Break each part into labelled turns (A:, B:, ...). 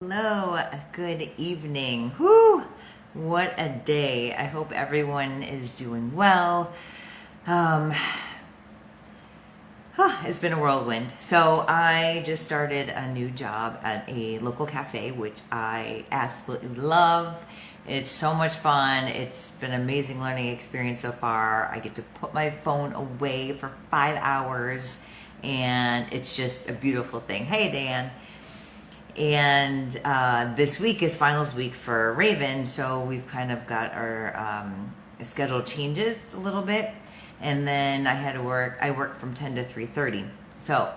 A: Hello, good evening. Whew, what a day. I hope everyone is doing well. Um, it's been a whirlwind. So I just started a new job at a local cafe, which I absolutely love. It's so much fun. It's been an amazing learning experience so far. I get to put my phone away for 5 hours, and it's just a beautiful thing. Hey, Dan. And this week is finals week for Raven, so we've kind of got our schedule changes a little bit. And then I work from 10 to 3:30. So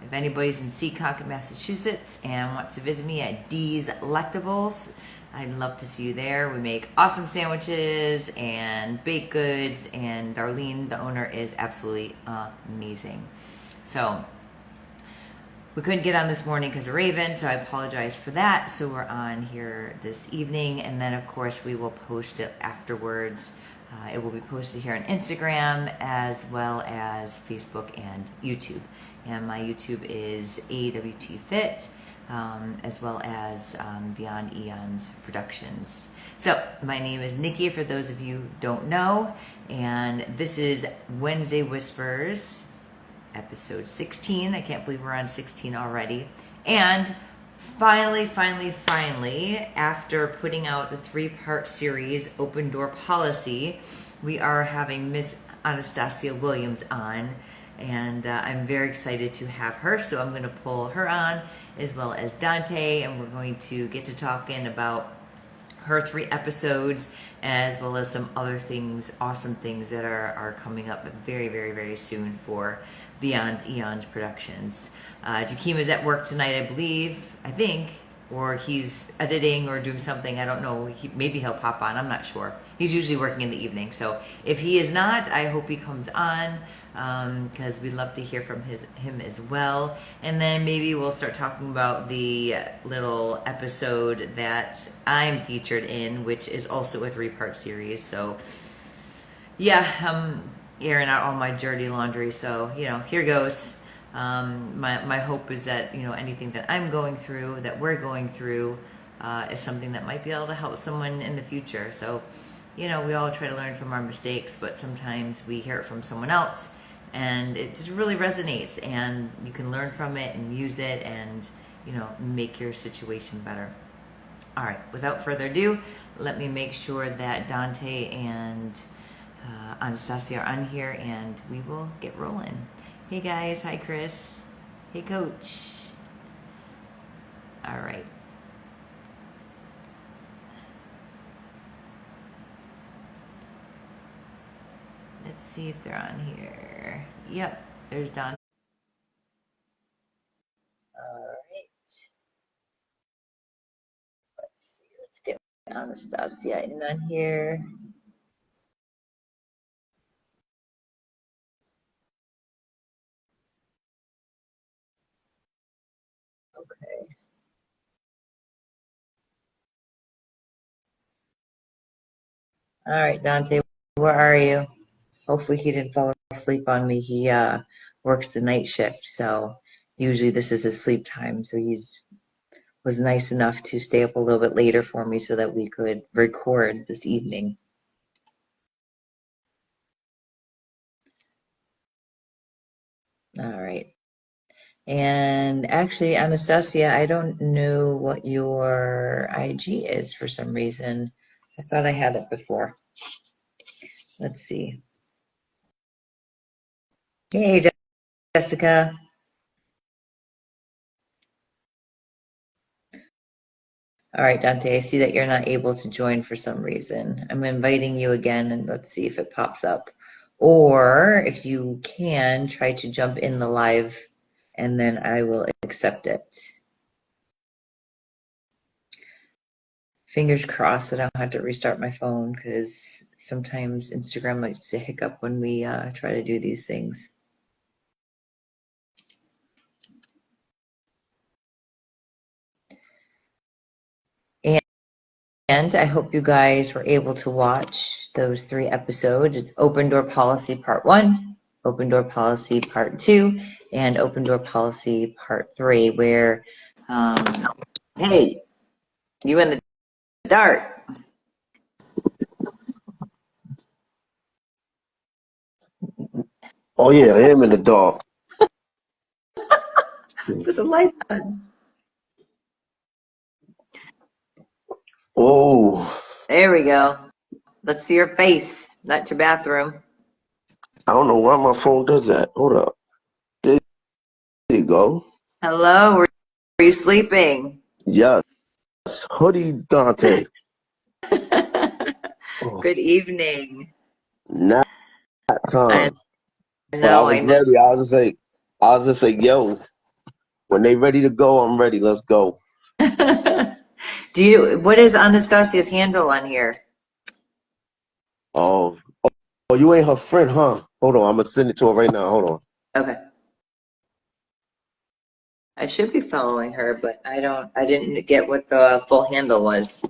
A: if anybody's in Seacock, Massachusetts and wants to visit me at Dee's Lectables, I'd love to see you there. We make awesome sandwiches and baked goods, and Darlene, the owner, is absolutely amazing. So we couldn't get on this morning because of Raven, so I apologize for that. So we're on here this evening, and then of course we will post it afterwards. It will be posted here on Instagram as well as Facebook and YouTube. And my YouTube is AWT Fit, as well as Beyond Eons Productions. So my name is Nikki, for those of you who don't know, and this is Wednesday Whispers, episode 16. I can't believe we're on 16 already. And finally, after putting out the 3-part series, Open Door Policy, we are having Miss Anastasia Williams on. And I'm very excited to have her. So I'm going to pull her on, as well as Dante. And we're going to get to talking about her 3 episodes, as well as some other things, awesome things that are coming up very, very, very soon for Beyond Eons Productions. Jakeem is at work tonight, I think, or he's editing or doing something. I don't know. Maybe he'll pop on. I'm not sure. He's usually working in the evening. So if he is not, I hope he comes on, because we'd love to hear from him as well. And then maybe we'll start talking about the little episode that I'm featured in, which is also a 3-part series. So yeah, airing out all my dirty laundry. So, here goes. My hope is that, anything that I'm going through, that we're going through, is something that might be able to help someone in the future. So, we all try to learn from our mistakes, but sometimes we hear it from someone else and it just really resonates, and you can learn from it and use it and, make your situation better. All right, without further ado, let me make sure that Dante and Anastasia are on here, and we will get rolling. Hey guys, hi Chris. Hey coach. All right. Let's see if they're on here. Yep, there's Dante. All right. Let's see. Let's get Anastasia in on here. Okay. All right, Dante, where are you? Hopefully he didn't fall asleep on me. He works the night shift, so usually this is his sleep time. So he's was nice enough to stay up a little bit later for me so that we could record this evening. All right. And actually, Anastasia, I don't know what your IG is for some reason. I thought I had it before. Let's see. Hey, Jessica. All right, Dante, I see that you're not able to join for some reason. I'm inviting you again, and let's see if it pops up. Or if you can, try to jump in the live, and then I will accept it. Fingers crossed that I don't have to restart my phone, because sometimes Instagram likes to hiccup when we try to do these things. And I hope you guys were able to watch those 3 episodes. It's Open Door Policy Part 1, Open Door Policy Part 2, and Open Door Policy Part 3, where Hey, you in the dark.
B: Oh yeah, I am in the dark.
A: There's a light on.
B: Oh,
A: There we go. Let's see your face. Not your bathroom.
B: I don't know why my phone does that. Hold up. There you go.
A: Hello, were you sleeping?
B: Yes, hoodie Dante. Oh,
A: Good evening.
B: nap
A: I
B: time. But I
A: know,
B: was
A: I know.
B: ready. I was just say, yo, when they ready to go, I'm ready. Let's go.
A: What is Anastasia's handle on here?
B: Oh, oh, you ain't her friend, huh? Hold on, I'm gonna send it to her right now. Hold on.
A: Okay. I should be following her, but I didn't get what the full handle was.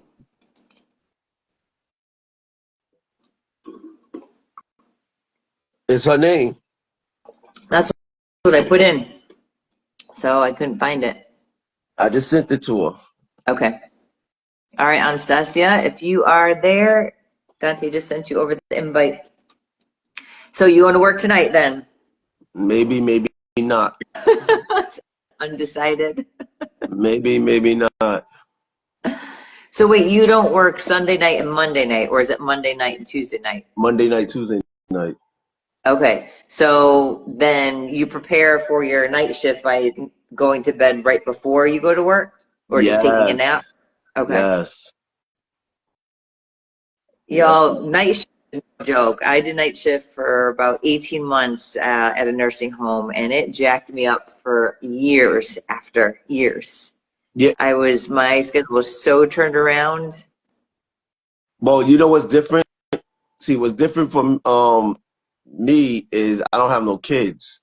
B: It's her name.
A: That's what I put in. So I couldn't find it.
B: I just sent it to her.
A: Okay. All right, Anastasia, if you are there, Dante just sent you over the invite. So you want to work tonight then?
B: Maybe, maybe not.
A: Undecided.
B: Maybe not.
A: So wait, you don't work Sunday night and Monday night, or is it Monday night and Tuesday night?
B: Monday night, Tuesday night.
A: Okay, so then you prepare for your night shift by going to bed right before you go to work, or just taking a nap?
B: Yes,
A: Okay.
B: yes. Yep.
A: Y'all, night shift is no joke. I did night shift for about 18 months at a nursing home, and it jacked me up for years after years.
B: Yeah.
A: My schedule was so turned around.
B: Well, you know what's different? See, what's different from me is I don't have no kids.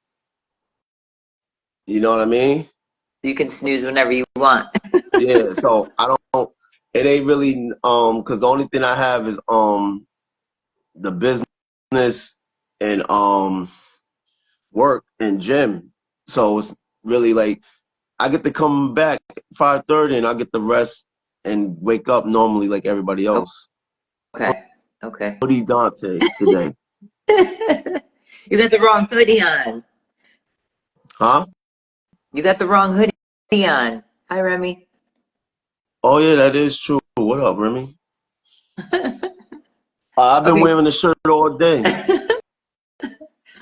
B: You know what I mean?
A: You can snooze whenever you want.
B: Yeah. So I don't. It ain't really because the only thing I have is the business and work and gym. So it's really like I get to come back 5:30 and I get the rest and wake up normally like everybody else.
A: Okay. Okay.
B: Hoodie Dante today,
A: You got the wrong hoodie on.
B: huh?
A: You got the wrong hoodie on. Hi, Remy.
B: Oh yeah, that is true. What up, Remy? I've been
A: Okay.
B: wearing the shirt all day.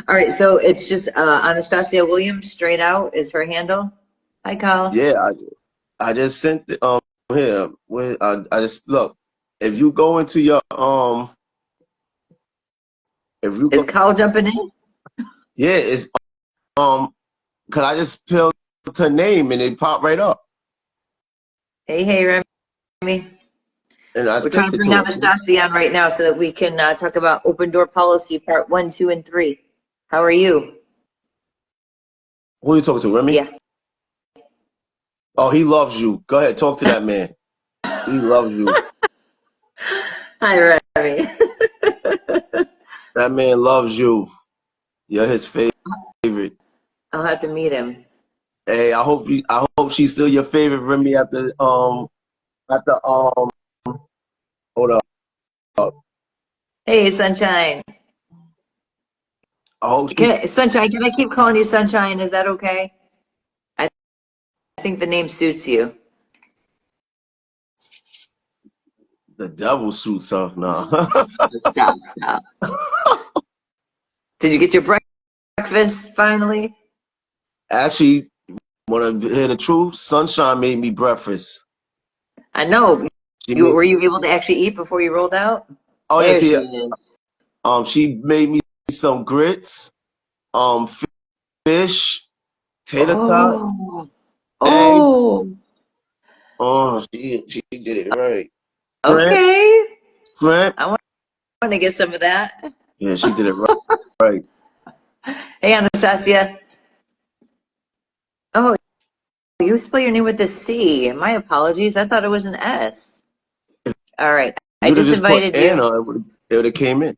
A: All right. So it's just Anastasia Williams, straight out, is her handle. Hi, Kyle.
B: Yeah, I just sent it here. I just look. If you go into your if you
A: Is
B: go,
A: Kyle jumping in?
B: yeah, it's cause I just spelled her name and it popped right up,
A: Hey, Remy.
B: and I
A: We're trying
B: sent
A: to
B: it
A: bring
B: to her.
A: Anastasia on right now so that we can talk about open door policy part 1, 2, and 3. How are you?
B: Who are you talking to, Remy?
A: Yeah.
B: Oh, he loves you. Go ahead, talk to that man. He loves you.
A: Hi, Remy.
B: That man loves you. You're his favorite.
A: I'll have to meet him.
B: Hey, I hope she's still your favorite, Remy. At the hold up.
A: Hey, Sunshine.
B: I hope she
A: Sunshine, can I keep calling you Sunshine? Is that okay? I think the name suits you.
B: the devil suits her. Nah.
A: Stop, stop. Did you get your breakfast finally?
B: Actually, want to hear the truth? Sunshine made me breakfast.
A: I know.
B: She made.
A: Were you able to actually eat before you rolled out?
B: Oh yes,
A: There she
B: yeah.
A: is.
B: She made me some grits, fish, tater tots,
A: Oh,
B: eggs.
A: oh,
B: Oh, she did it right. Shrimp,
A: okay.
B: shrimp.
A: I want to get some of that.
B: Yeah, she did it right. Right.
A: Hey, Anastasia. Oh, you spell your name with a C. My apologies. I thought it was an S. All right. I
B: You'd have
A: just
B: just put
A: invited you.
B: Anna. It would have came in.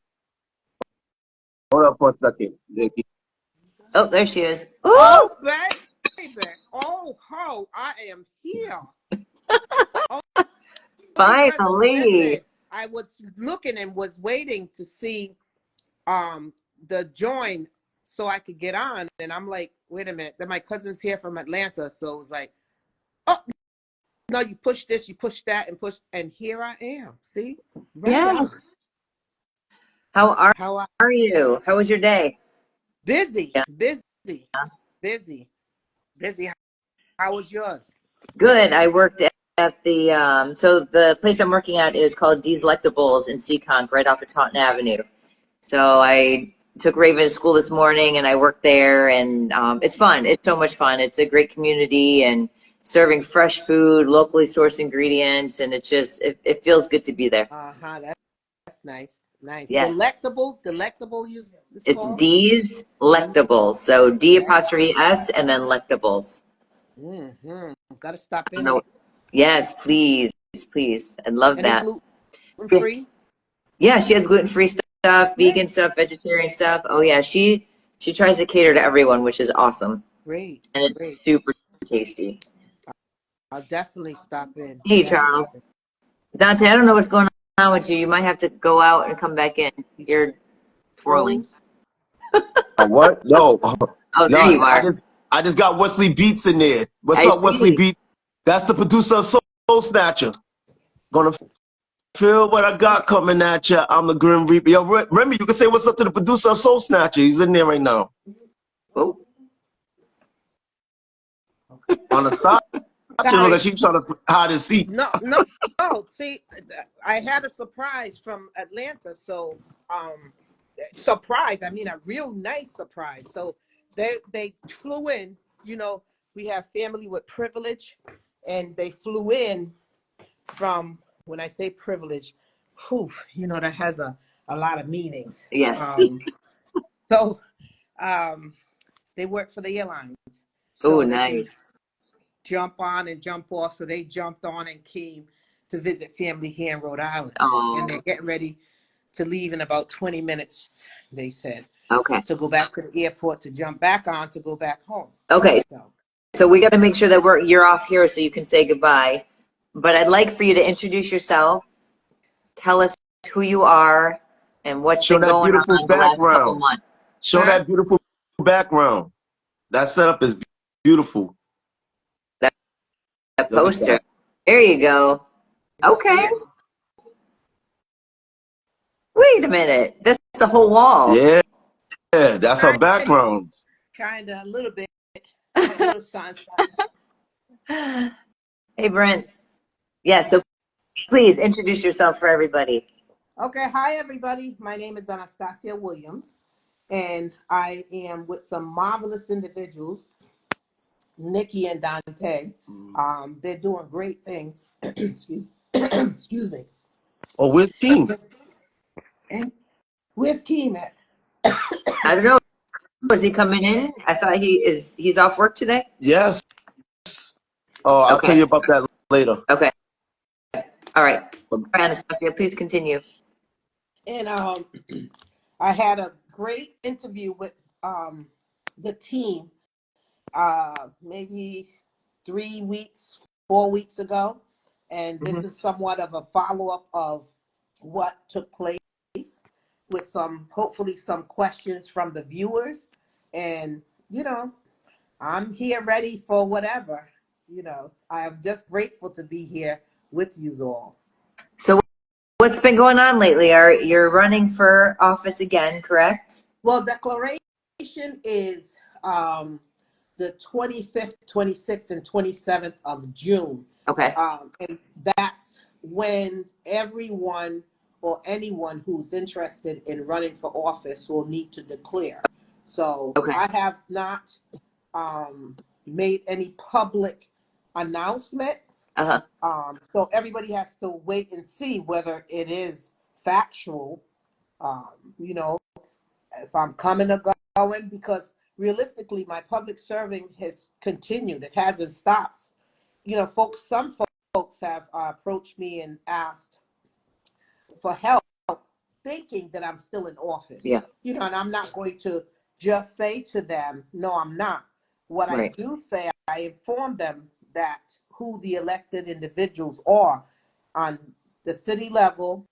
B: Hold up for a second, Nikki.
A: Oh, there she is.
C: Oh,
A: Oh,
C: baby. Oh, ho, I am here. Because
A: Finally.
C: listen, I was looking and was waiting to see the join so I could get on, and I'm like, wait a minute. Then my cousin's here from Atlanta, so it was like, oh no, you push this, you push that, and push, and here I am. See, right
A: Yeah.
C: on.
A: How
C: How I
A: are you? How was your day?
C: busy,
A: Yeah.
C: busy, busy, busy. How was yours?
A: Good. I worked at the so the place I'm working at is called Dee's Lectables in Seekonk, right off of Taunton Avenue. So I took Raven to school this morning and I worked there, and it's fun. It's so much fun. It's a great community and serving fresh food, locally sourced ingredients, and it's just it feels good to be there.
C: Uh-huh. That's nice. Nice.
A: Yeah.
C: Delectable use this
A: It's
C: call?
A: Dee's Lectables. So D
C: Yeah.
A: apostrophe S and then Lectables.
C: Mm-hmm. Gotta stop
A: I don't
C: in
A: know.
C: there.
A: Yes, please, please. I love
C: And they
A: that.
C: gluten free?
A: Yeah, she has gluten-free stuff,
C: Great.
A: vegan stuff, vegetarian stuff. Oh yeah, she tries to cater to everyone, which is awesome.
C: Great.
A: And it's
C: Great.
A: super tasty.
C: I'll definitely stop in.
A: Hey, Charles.
C: Definitely.
A: Dante, I don't know what's going on with you. You might have to go out and come back in.
C: He's
A: You're twirling.
C: froze.
B: What? No,
A: Oh,
B: no.
A: there you
B: I
A: are.
B: just I just got Wesley Beats in there. What's
A: I
B: up, Wesley
A: see.
B: Beats? That's the producer of Soul Snatcher. Gonna feel what I got coming at you. I'm the Grim Reaper. Yo, Remy, you can say what's up to the producer of Soul Snatcher. He's in there right now.
A: Oh,
B: On the stop, she look like
C: Sorry.
B: she's trying to hide his seat.
C: No, no, no. See, I had a surprise from Atlanta. So, surprise. I mean, a real nice surprise. So they flew in. You know, we have family with privilege, and they flew in from. When I say privilege, whew, you know that has a lot of meanings.
A: yes.
C: So um, they work for the airlines,
A: Oh,
C: so they
A: nice.
C: can jump on and jump off. So they jumped on and came to visit family here in Rhode Island, and
A: Oh,
C: they're getting ready to leave in about 20 minutes. They said
A: okay.
C: to go back to the airport to jump back on to go back home.
A: Okay.
C: So
A: So we got to make sure that you're off here so you can say goodbye. But I'd like for you to introduce yourself. Tell us who you are and what's
B: Show
A: been
B: that
A: going
B: beautiful
A: on the last couple
B: background.
A: months.
B: Show
C: huh?
B: that beautiful background. That setup is beautiful.
A: That, that
B: Look at
A: poster.
B: that.
A: There you go.
C: You see
A: Okay.
C: it?
A: Wait a minute. That's the whole wall.
B: Yeah, that's her
C: Kind of,
B: background.
C: a little bit, a little sunshine.
A: Hey, Brent. Yeah, so please introduce yourself for everybody.
C: Okay, hi everybody. My name is Anastasia Williams, and I am with some marvelous individuals, Nikki and Dante. They're doing great things. Excuse me.
B: Oh, where's King?
C: And where's Keem at?
A: I don't know. Is he coming in? I thought he's off work today.
B: Yes. Oh, I'll tell
A: Okay.
B: you about that later.
A: Okay. All right. Anastasia, please continue.
C: And I had a great interview with the team maybe 3 weeks, 4 weeks ago. And this is somewhat of a follow-up of what took place with hopefully some questions from the viewers. And, I'm here ready for whatever. I'm just grateful to be here with you all.
A: So what's been going on lately? You're running for office again, correct?
C: Well, declaration is the 25th, 26th, and 27th of June.
A: Okay.
C: And that's when everyone or anyone who's interested in running for office will need to declare. So
A: Okay.
C: I have not made any public announcement.
A: Uh-huh.
C: So everybody has to wait and see whether it is factual, you know, if I'm coming or going, because realistically, my public serving has continued. It hasn't stopped. Some folks have approached me and asked for help, thinking that I'm still in office.
A: Yeah.
C: And I'm not going to just say to them, no, I'm not. What I
A: Right.
C: do say, I inform them that who the elected individuals are on the city level,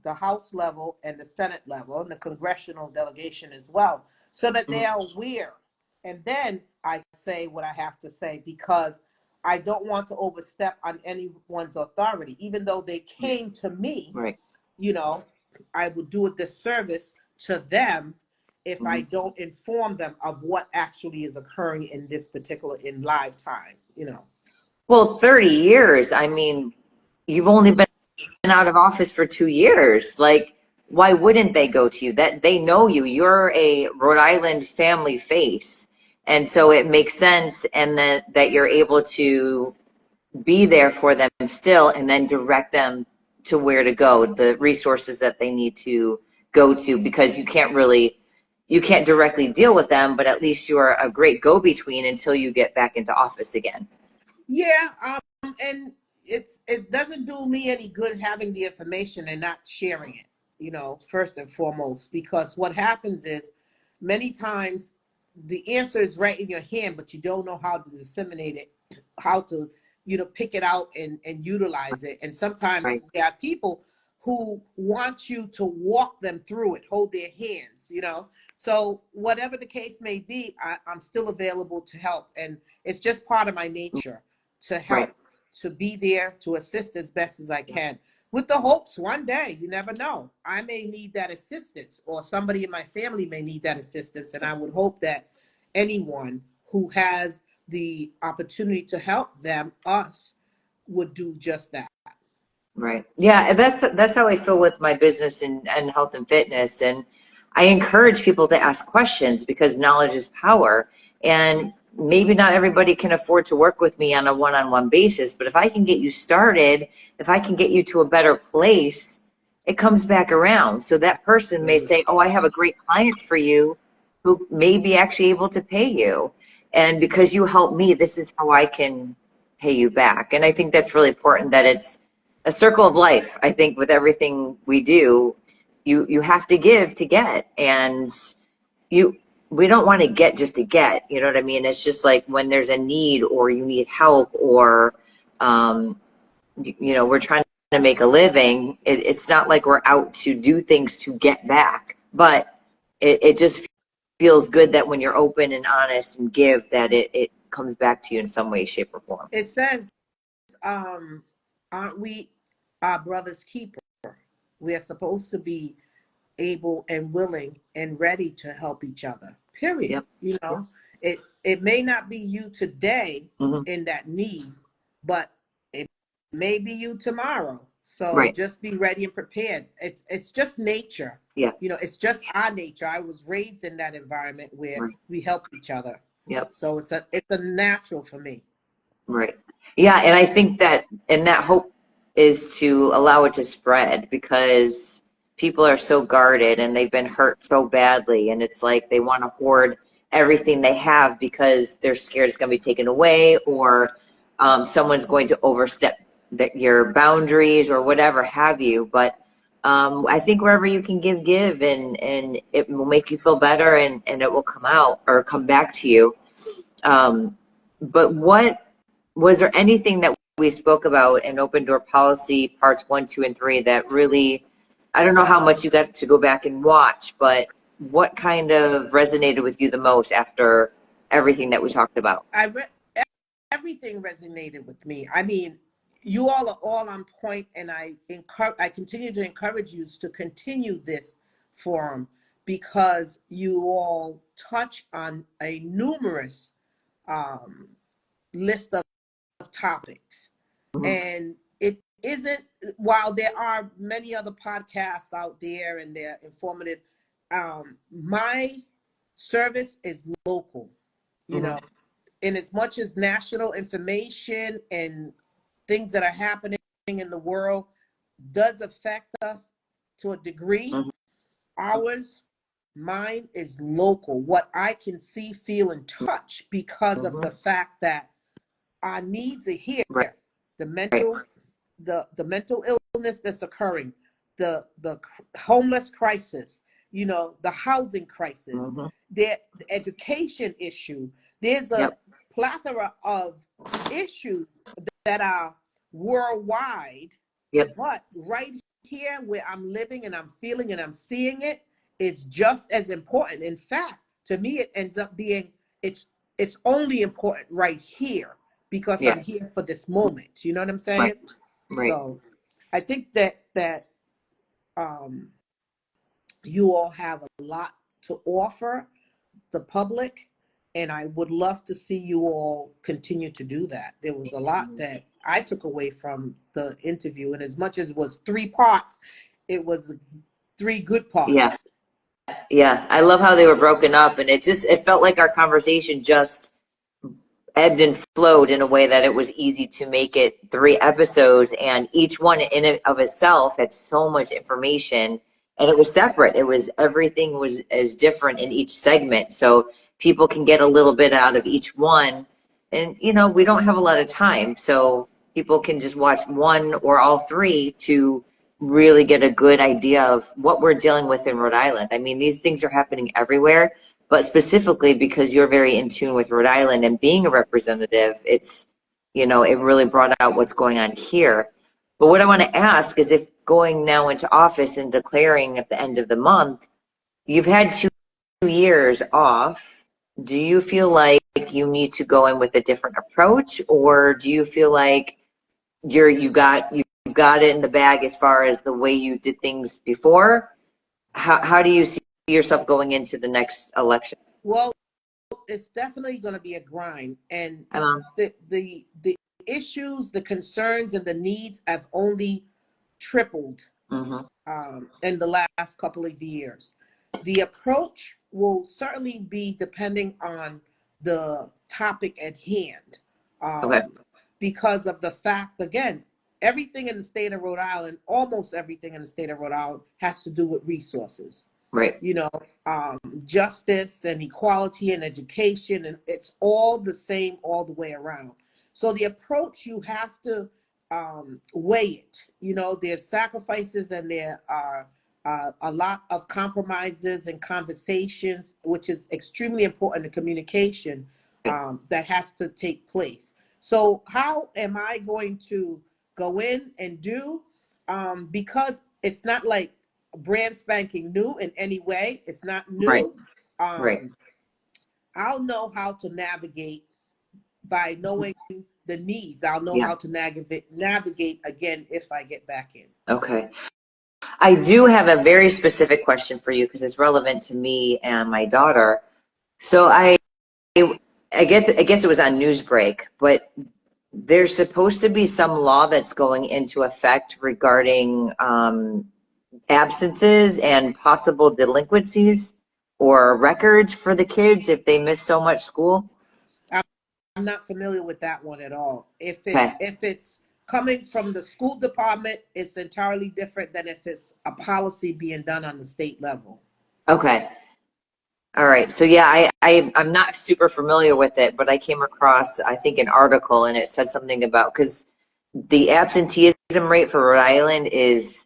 C: the House level, and the Senate level, and the congressional delegation as well, so that they are aware. And then I say what I have to say, because I don't want to overstep on anyone's authority. Even though they came to me,
A: Right.
C: you know, I would do a disservice to them if I don't inform them of what actually is occurring in this particular, in live time, you know.
A: Well, 30 years. I mean, you've only been out of office for 2 years. Like, why wouldn't they go to you? That they know you. You're a Rhode Island family face. And so it makes sense, and that you're able to be there for them still, and then direct them to where to go, the resources that they need to go to, because you can't directly deal with them, but at least you're a great go-between until you get back into office again.
C: Yeah, and it doesn't do me any good having the information and not sharing it, you know, first and foremost, because what happens is many times the answer is right in your hand, but you don't know how to disseminate it, how to, you know, pick it out and utilize it. And sometimes
A: Right.
C: there are people who want you to walk them through it, hold their hands, you know. So whatever the case may be, I'm still available to help. And it's just part of my nature to help,
A: Right.
C: to be there, to assist as best as I can, with the hopes one day, you never know, I may need that assistance, or somebody in my family may need that assistance. And I would hope that anyone who has the opportunity to help them, us, would do just that.
A: Right. Yeah, and that's how I feel with my business and health and fitness. And I encourage people to ask questions, because knowledge is power. And maybe not everybody can afford to work with me on a one-on-one basis, but if I can get you started, if I can get you to a better place, it comes back around. So that person may say, "Oh, I have a great client for you who may be actually able to pay you. And because you helped me, this is how I can pay you back." And I think that's really important, that it's a circle of life. I think with everything we do, you have to give to get, and we don't want to get just to get. You know what I mean? It's just like when there's a need, or you need help, or we're trying to make a living. It's not like we're out to do things to get back, but it just feels good that when you're open and honest and give, that it comes back to you in some way, shape, or form.
C: It says, aren't we our brother's keeper? We are supposed to be able and willing and ready to help each other, period.
A: Yep.
C: You know, it may not be you today
A: Mm-hmm.
C: in that need, but it may be you tomorrow. So
A: Right.
C: just be ready and prepared. It's just nature.
A: Yeah.
C: You know, it's just our nature. I was raised in that environment where
A: Right.
C: we help each other.
A: Yep.
C: So it's a natural for me.
A: Right. Yeah, and I think that hope is to allow it to spread, because people are so guarded and they've been hurt so badly, and it's like they want to hoard everything they have because they're scared it's going to be taken away, or someone's going to overstep your boundaries or whatever have you. But I think wherever you can give, and it will make you feel better, and it will come out or come back to you. But was there anything that we spoke about in open door policy parts 1, 2, and 3 that really, I don't know how much you got to go back and watch, but what kind of resonated with you the most after everything that we talked about?
C: Everything resonated with me. I mean, you all are all on point, and I continue to encourage you to continue this forum, because you all touch on a numerous list of topics.
A: Mhm.
C: And it isn't, while there are many other podcasts out there and they're informative, my service is local, you know, in as much as national information and things that are happening in the world does affect us to a degree,
A: Mhm.
C: mine is local, what I can see, feel, and touch, because of the fact that our needs are here.
A: Right.
C: The mental, the mental illness that's occurring, the homeless crisis, you know, the housing crisis, the education issue. There's a
A: Yep.
C: plethora of issues that are worldwide,
A: Yep.
C: but right here where I'm living and I'm feeling and I'm seeing it, it's just as important. In fact, to me, it ends up being it's only important right here because
A: Yeah.
C: I'm here for this moment. You know what I'm saying?
A: Right. Right.
C: So I think that um, you all have a lot to offer the public, and I would love to see you all continue to do that. There was a lot that I took away from the interview, and as much as it was 3 parts, it was 3 good
A: Yeah.
C: parts.
A: Yeah. I love how they were broken up, and it felt like our conversation just ebbed and flowed in a way that it was easy to make it 3 episodes, and each one in and of itself had so much information, and it was separate. It was everything was as different in each segment, so people can get a little bit out of each one. And we don't have a lot of time, so people can just watch one or all 3 to really get a good idea of what we're dealing with in Rhode Island. I mean, these things are happening everywhere, but specifically because you're very in tune with Rhode Island and being a representative, it really brought out what's going on here. But what I want to ask is, if going now into office and declaring at the end of the month, you've had 2 years off, do you feel like you need to go in with a different approach, or do you feel like you've got it in the bag as far as the way you did things before? How do you see yourself going into the next election?
C: Well, it's definitely going to be a grind, and the issues, the concerns, and the needs have only tripled in the last couple of years. The approach will certainly be depending on the topic at hand,
A: Okay.
C: because of the fact, again, everything in the state of Rhode Island, almost everything in the state of Rhode Island, has to do with resources.
A: Right.
C: Justice and equality and education, and it's all the same all the way around. So the approach, you have to weigh it. There's sacrifices, and there are a lot of compromises and conversations, which is extremely important in communication, that has to take place. So how am I going to go in and do? Because it's not like brand spanking new in any way. It's not
A: Right.
C: new.
A: Right.
C: I'll know how to navigate by knowing the needs. I'll know
A: Yeah.
C: how to navigate again if I get back in.
A: Okay. I do have a very specific question for you because it's relevant to me and my daughter. So I guess it was on Newsbreak, but there's supposed to be some law that's going into effect regarding absences and possible delinquencies or records for the kids if they miss so much school.
C: I'm not familiar with that one at all. If
A: Okay.
C: it's coming from the school department, it's entirely different than if it's a policy being done on the state level.
A: Okay. All right. So yeah, I'm not super familiar with it, but I came across, I think, an article, and it said something about, because the absenteeism rate for Rhode Island is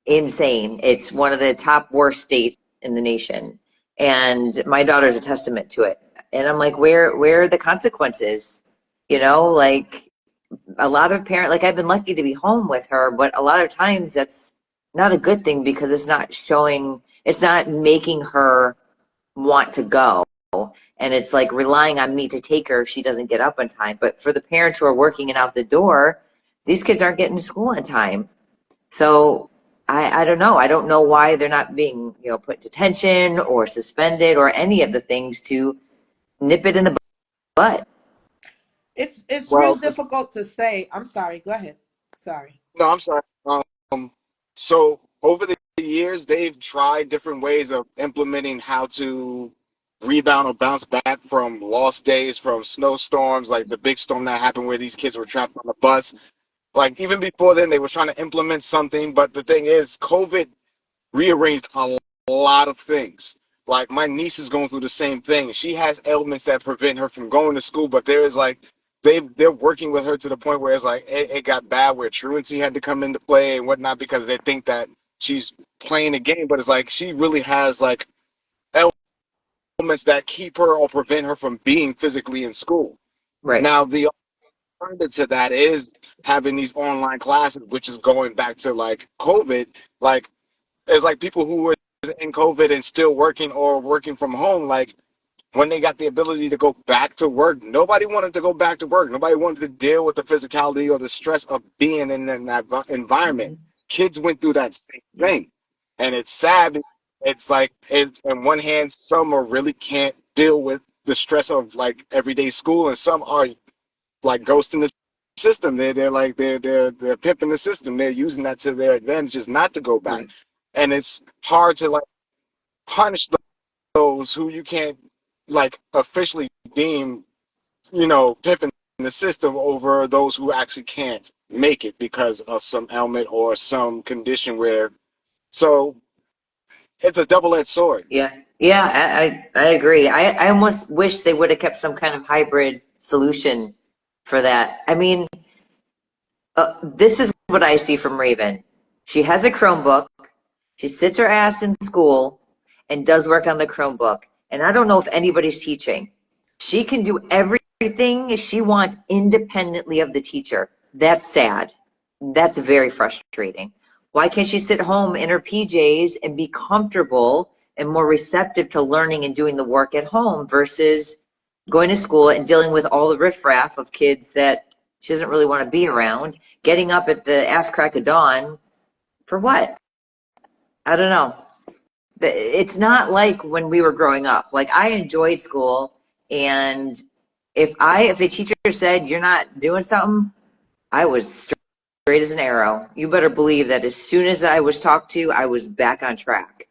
A: insane. It's one of the top worst states in the nation. And my daughter's a testament to it. And I'm like, where are the consequences? Like a lot of parents, like I've been lucky to be home with her, but a lot of times that's not a good thing because it's not making her want to go. And it's like relying on me to take her if she doesn't get up on time. But for the parents who are working and out the door, these kids aren't getting to school on time. So I don't know. I don't know why they're not being, put in detention or suspended or any of the things to nip it in the butt.
C: It's real
D: Well,
C: difficult to say. I'm sorry. Go ahead. Sorry.
D: no, I'm sorry. So over the years, they've tried different ways of implementing how to rebound or bounce back from lost days, from snowstorms, like the big storm that happened where these kids were trapped on the bus. Like even before then, they were trying to implement something. But the thing is, COVID rearranged a lot of things. Like my niece is going through the same thing. She has ailments that prevent her from going to school, but there is like they're working with her to the point where it's like it got bad where truancy had to come into play and whatnot because they think that she's playing a game, but it's like she really has like ailments that keep her or prevent her from being physically in school.
A: Right.
D: Now alternative to that is having these online classes, which is going back to like COVID. Like, it's like people who were in COVID and still working or working from home, like when they got the ability to go back to work, nobody wanted to go back to work. Nobody wanted to deal with the physicality or the stress of being in that environment. Kids went through that same thing. And it's sad. It's like, on one hand, some are really can't deal with the stress of like everyday school, and some are like ghosting the system. They're like they're pimping the system. They're using that to their advantages not to go back.
A: Right.
D: And it's hard to like punish those who you can't like officially deem, pimping the system over those who actually can't make it because of some ailment or some condition where, so it's a double-edged sword.
A: Yeah, yeah, I agree. I almost wish they would have kept some kind of hybrid solution for that. I mean, this is what I see from Raven. She has a Chromebook. She sits her ass in school and does work on the Chromebook. And I don't know if anybody's teaching. She can do everything she wants independently of the teacher. That's sad. That's very frustrating. Why can't she sit home in her PJs and be comfortable and more receptive to learning and doing the work at home versus going to school and dealing with all the riffraff of kids that she doesn't really want to be around, getting up at the ass crack of dawn for what? I don't know. It's not like when we were growing up. Like, I enjoyed school, and if a teacher said you're not doing something, I was straight as an arrow. You better believe that as soon as I was talked to, I was back on track.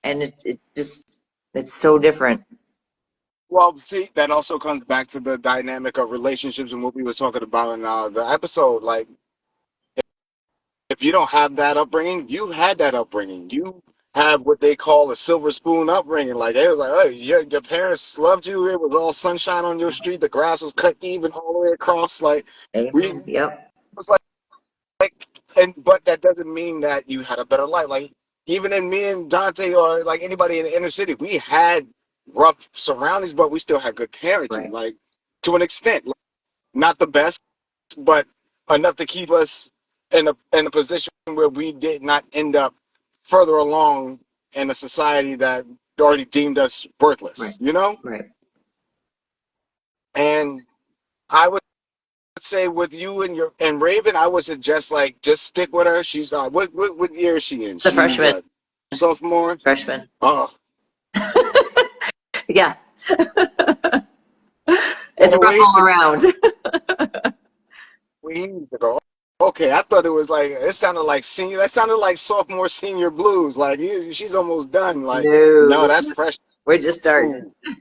A: And it's so different.
D: Well, see, that also comes back to the dynamic of relationships and what we were talking about in the episode. Like, if you don't have that upbringing, you had that upbringing. You have what they call a silver spoon upbringing. Like, they was like, hey, your parents loved you. It was all sunshine on your street. The grass was cut even all the way across. Like, we
A: Amen. Yep.
D: was but that doesn't mean that you had a better life. Like, even in me and Dante or like anybody in the inner city, we had rough surroundings, but we still had good parenting,
A: Right.
D: like to an extent. Like, not the best, but enough to keep us in a position where we did not end up further along in a society that already deemed us worthless,
A: Right. Right.
D: And I would say with you and Raven, I would suggest like just stick with her. She's what year is she in?
A: The
D: She's
A: freshman.
D: sophomore.
A: Freshman.
D: Oh,
A: Yeah. It's
D: well,
A: rough all around.
D: we used to go. Okay, I thought it was like it sounded like senior. That sounded like sophomore senior blues. Like she's almost done. Like no,
A: No,
D: that's fresh.
A: we're just starting.
D: Ooh,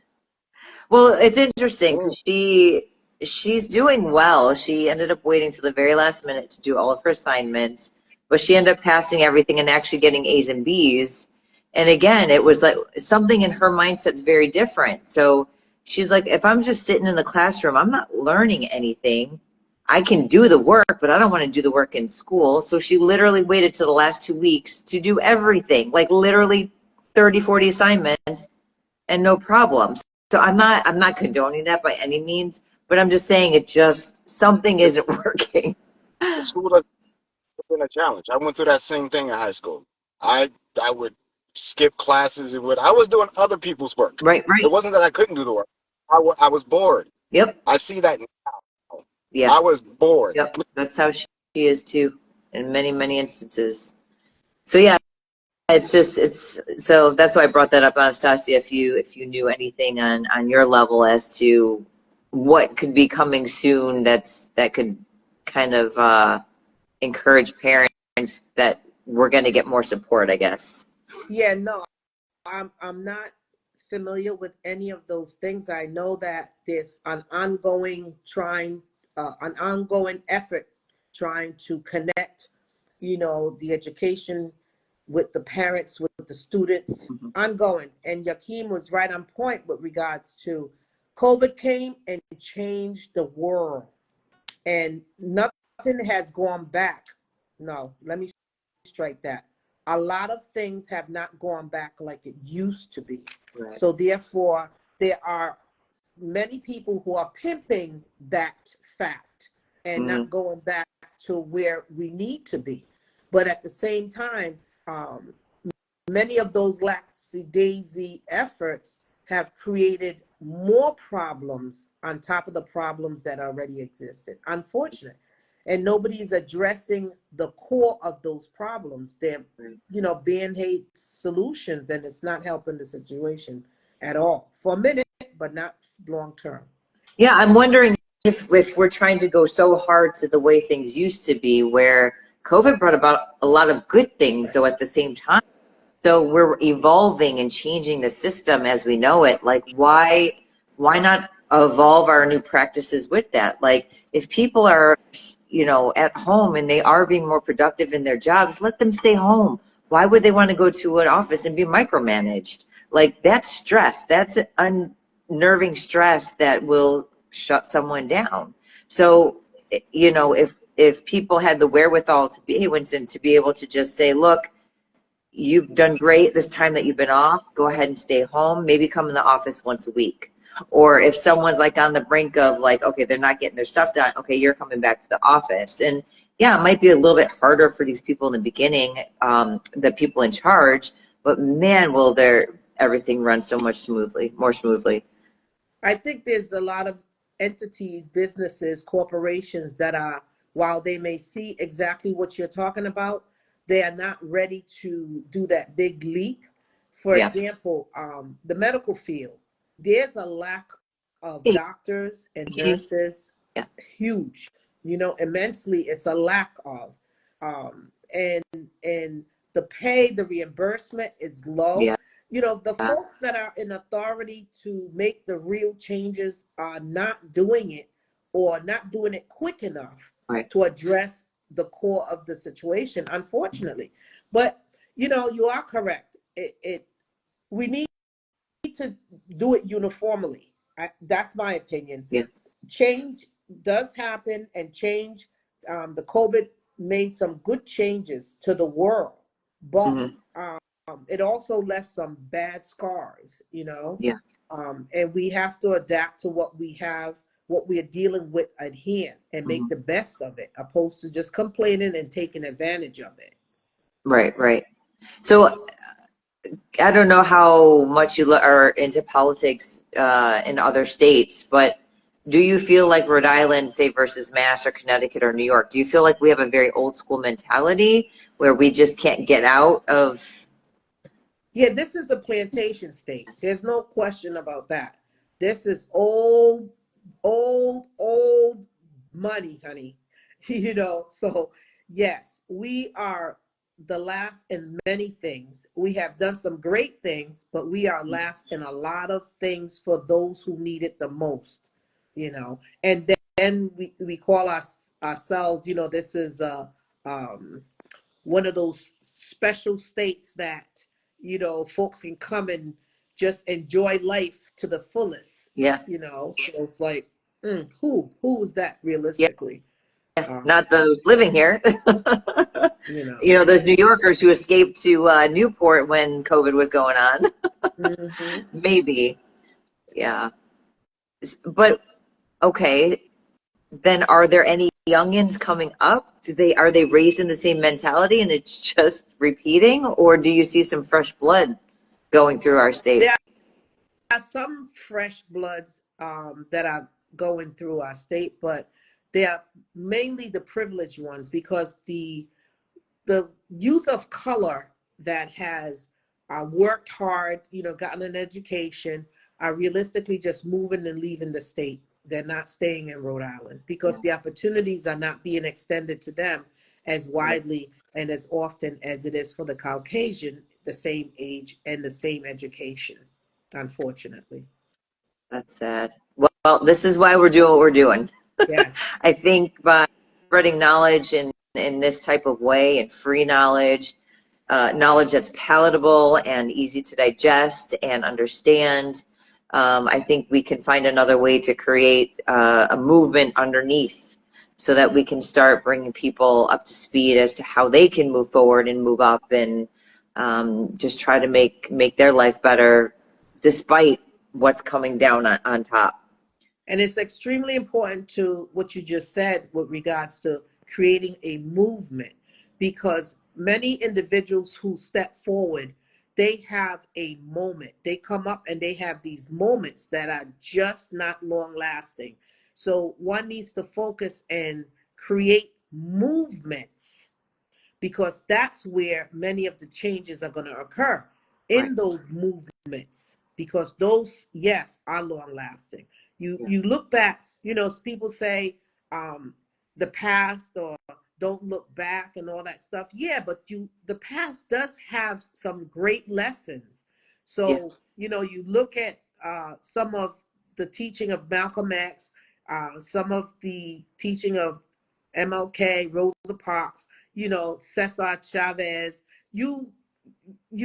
A: Well, it's interesting.
D: mm.
A: She's doing well. She ended up waiting till the very last minute to do all of her assignments, but she ended up passing everything and actually getting A's and B's. And again, it was like something in her mindset's very different. So she's like, if I'm just sitting in the classroom, I'm not learning anything. I can do the work, but I don't want to do the work in school. So she literally waited till the last 2 weeks to do everything, like literally 30, 40 assignments and no problems. So I'm not condoning that by any means, but I'm just saying something isn't working.
D: The school has been a challenge. I went through that same thing in high school. I would skip classes. I was doing other people's work.
A: Right,
D: It
A: right.
D: wasn't that I couldn't do the work. I was bored.
A: Yep.
D: I see that now.
A: Yeah.
D: I was bored.
A: Yep. That's how she is too in many, many instances. So yeah, so that's why I brought that up, Anastasia, if you knew anything on your level as to what could be coming soon that could kind of encourage parents that we're going to get more support, I guess.
C: Yeah, no, I'm not familiar with any of those things. I know that there's an ongoing effort trying to connect, the education with the parents, with the students, ongoing. And Yakeem was right on point with regards to COVID came and changed the world, and nothing has gone back. No, let me strike that. A lot of things have not gone back like it used to be.
A: Right.
C: So therefore, there are many people who are pimping that fact and
A: Mhm.
C: not going back to where we need to be. But at the same time, many of those lackadaisy efforts have created more problems on top of the problems that already existed. Unfortunate. And nobody's addressing the core of those problems. They're, band-aid solutions, and it's not helping the situation at all. For a minute, but not long term.
A: Yeah, I'm wondering if we're trying to go so hard to the way things used to be, where COVID brought about a lot of good things, though at the same time. So we're evolving and changing the system as we know it. Like, why not evolve our new practices with that? Like, if people are, at home and they are being more productive in their jobs, let them stay home. Why would they want to go to an office and be micromanaged? Like, that's stress. That's unnerving stress that will shut someone down. So, if people had the wherewithal to be, hey, Winston, to be able to just say, look, you've done great this time that you've been off. Go ahead and stay home. Maybe come in the office once a week. Or if someone's like on the brink of like, okay, they're not getting their stuff done. Okay, you're coming back to the office. And yeah, it might be a little bit harder for these people in the beginning, the people in charge, but man, will everything run so much more smoothly.
C: I think there's a lot of entities, businesses, corporations that are, while they may see exactly what you're talking about, they are not ready to do that big leap. For
A: Yeah.
C: example, the medical field, there's a lack of doctors and nurses,
A: Yeah.
C: huge, immensely. It's a lack of, and the pay, the reimbursement is low.
A: Yeah.
C: The folks that are in authority to make the real changes are not doing it, or not doing it quick enough
A: Right.
C: to address the core of the situation, unfortunately. But, you are correct. We need to do it uniformly. That's my opinion.
A: Yeah.
C: Change does happen, and change, the COVID made some good changes to the world, but it also left some bad scars,
A: Yeah.
C: and we have to adapt to what we have, what we are dealing with at hand, and make the best of it, opposed to just complaining and taking advantage of it.
A: Right. So I don't know how much you are into politics in other states, but do you feel like Rhode Island, say, versus Mass or Connecticut or New York, do you feel like we have a very old school mentality where we just can't get out of?
C: Yeah, this is a plantation state. There's no question about that. This is old, old money, honey. So yes, we are the last in many things. We have done some great things, but we are last in a lot of things for those who need it the most, And then we call ourselves, this is one of those special states that, folks can come and just enjoy life to the fullest.
A: Yeah.
C: So it's like, who is that
A: Yeah.
C: realistically?
A: Not those living here. Those New Yorkers who escaped to Newport when COVID was going on. Maybe. Yeah. But okay, then are there any youngins coming up? Are they raised in the same mentality and it's just repeating, or do you see some fresh blood going through our state?
C: There are some fresh bloods that are going through our state, but they are mainly the privileged ones, because the youth of color that has worked hard, gotten an education, are realistically just moving and leaving the state. They're not staying in Rhode Island because the opportunities are not being extended to them as widely and as often as it is for the Caucasian, the same age and the same education, unfortunately.
A: That's sad. Well, this is why we're doing what we're doing.
C: Yes.
A: I think by spreading knowledge in this type of way, and free knowledge, knowledge that's palatable and easy to digest and understand, I think we can find another way to create a movement underneath, so that we can start bringing people up to speed as to how they can move forward and move up, and just try to make their life better despite what's coming down on top.
C: And it's extremely important to what you just said with regards to creating a movement, because many individuals who step forward, they have a moment. They come up and they have these moments that are just not long lasting. So one needs to focus and create movements, because that's where many of the changes are going to occur,
A: Right.
C: in those movements, because those, yes, are long lasting. You look back, people say the past, or don't look back and all that stuff. Yeah, but the past does have some great lessons. So you look at some of the teaching of Malcolm X, some of the teaching of MLK, Rosa Parks, Cesar Chavez. You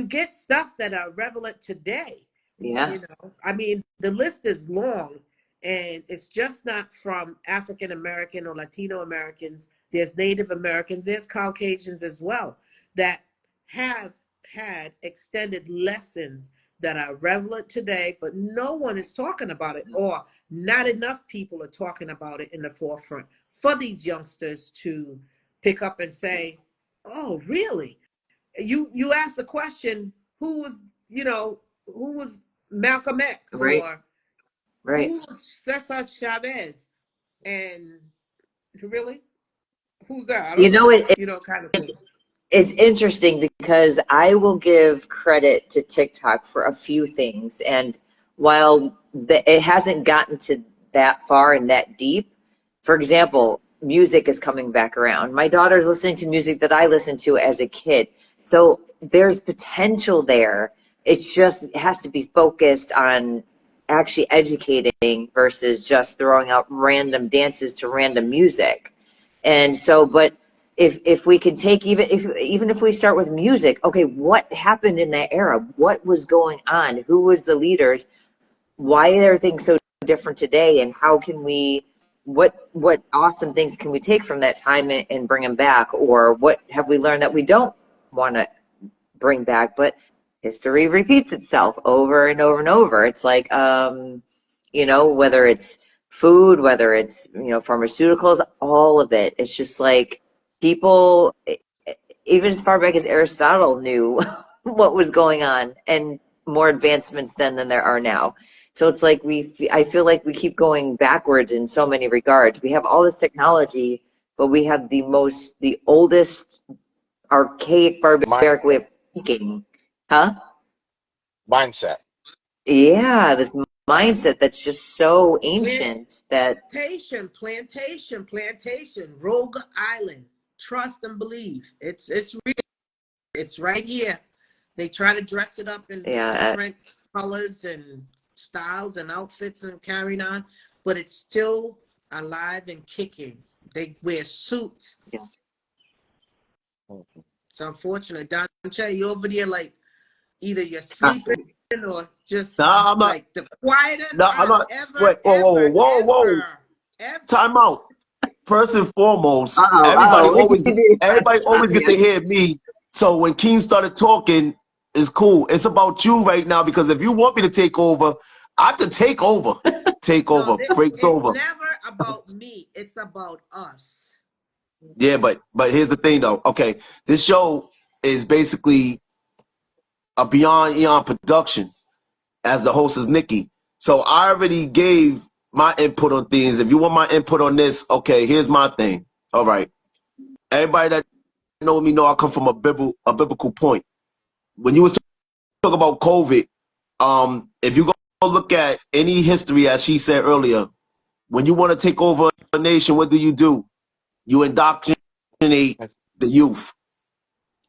C: get stuff that are relevant today.
A: Yeah.
C: I mean, the list is long, and it's just not from African American or Latino Americans. There's Native Americans, there's Caucasians as well, that have had extended lessons that are relevant today, but no one is talking about it, or not enough people are talking about it in the forefront for these youngsters to pick up and say, oh, really? You ask the question, who was Malcolm X,
A: Right.
C: or
A: Right.
C: who was Cesar Chavez, and really, who's that? I
A: You
C: don't
A: know,
C: know,
A: it,
C: kind of thing.
A: it's interesting because I will give credit to TikTok for a few things. And while it hasn't gotten to that far and that deep, for example, music is coming back around. My daughter's listening to music that I listened to as a kid. So there's potential there. It has to be focused on actually educating versus just throwing out random dances to random music. And so, but if we could take, even if we start with music, okay, what happened in that era? What was going on? Who was the leaders? Why are things so different today? And how can we, what awesome things can we take from that time and bring them back? Or what have we learned that we don't want to bring back? But history repeats itself over and over and over. It's like, whether it's food, whether it's, pharmaceuticals, all of it. It's just like people, even as far back as Aristotle knew what was going on, and more advancements then than there are now. So it's like I feel like we keep going backwards in so many regards. We have all this technology, but we have the oldest archaic, barbaric way of thinking. Huh?
D: Mindset.
A: Yeah, this mindset that's just so ancient that,
C: Plantation, Rogue Island. Trust and believe. It's real. It's right here. They try to dress it up in
A: yeah,
C: different colors and styles and outfits and carrying on, but it's still alive and kicking. They wear suits.
A: yeah.
C: It's unfortunate. Donche, you over there like either you're sleeping or just
B: Nah, I'm not.
C: like the quietest
B: No, I'm
C: I've
B: not.
C: ever,
B: Wait, whoa.
C: ever.
B: Time out. First and foremost,
A: We can be
B: everybody always get to hear me. So when Keen started talking, it's cool. It's about you right now, because if you want me to take over, I can take over. Breaks
C: It's
B: over.
C: never about me. It's about us.
B: Yeah, but here's the thing though. Okay, this show is basically a Beyond Eon production, as the host is Nikki. So I already gave my input on things. If you want my input on this, okay, here's my thing. All right. Everybody that know me know I come from a biblical point. When you was talking about COVID, if you go look at any history, as she said earlier, when you want to take over a nation, what do? You indoctrinate the youth.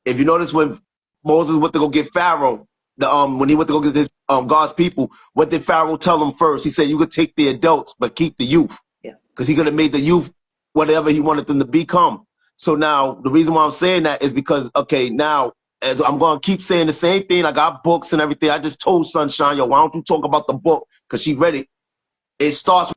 B: If you notice, when Moses went to go get Pharaoh, when he went to go get his God's people, what did Pharaoh tell him first? He said, "You could take the adults, but keep the youth," because he could have made the youth whatever he wanted them to become. So now the reason why I'm saying that is because, okay, now as I'm going to keep saying the same thing. I got books and everything. I just told Sunshine, yo, why don't you talk about the book? Because she read it. It starts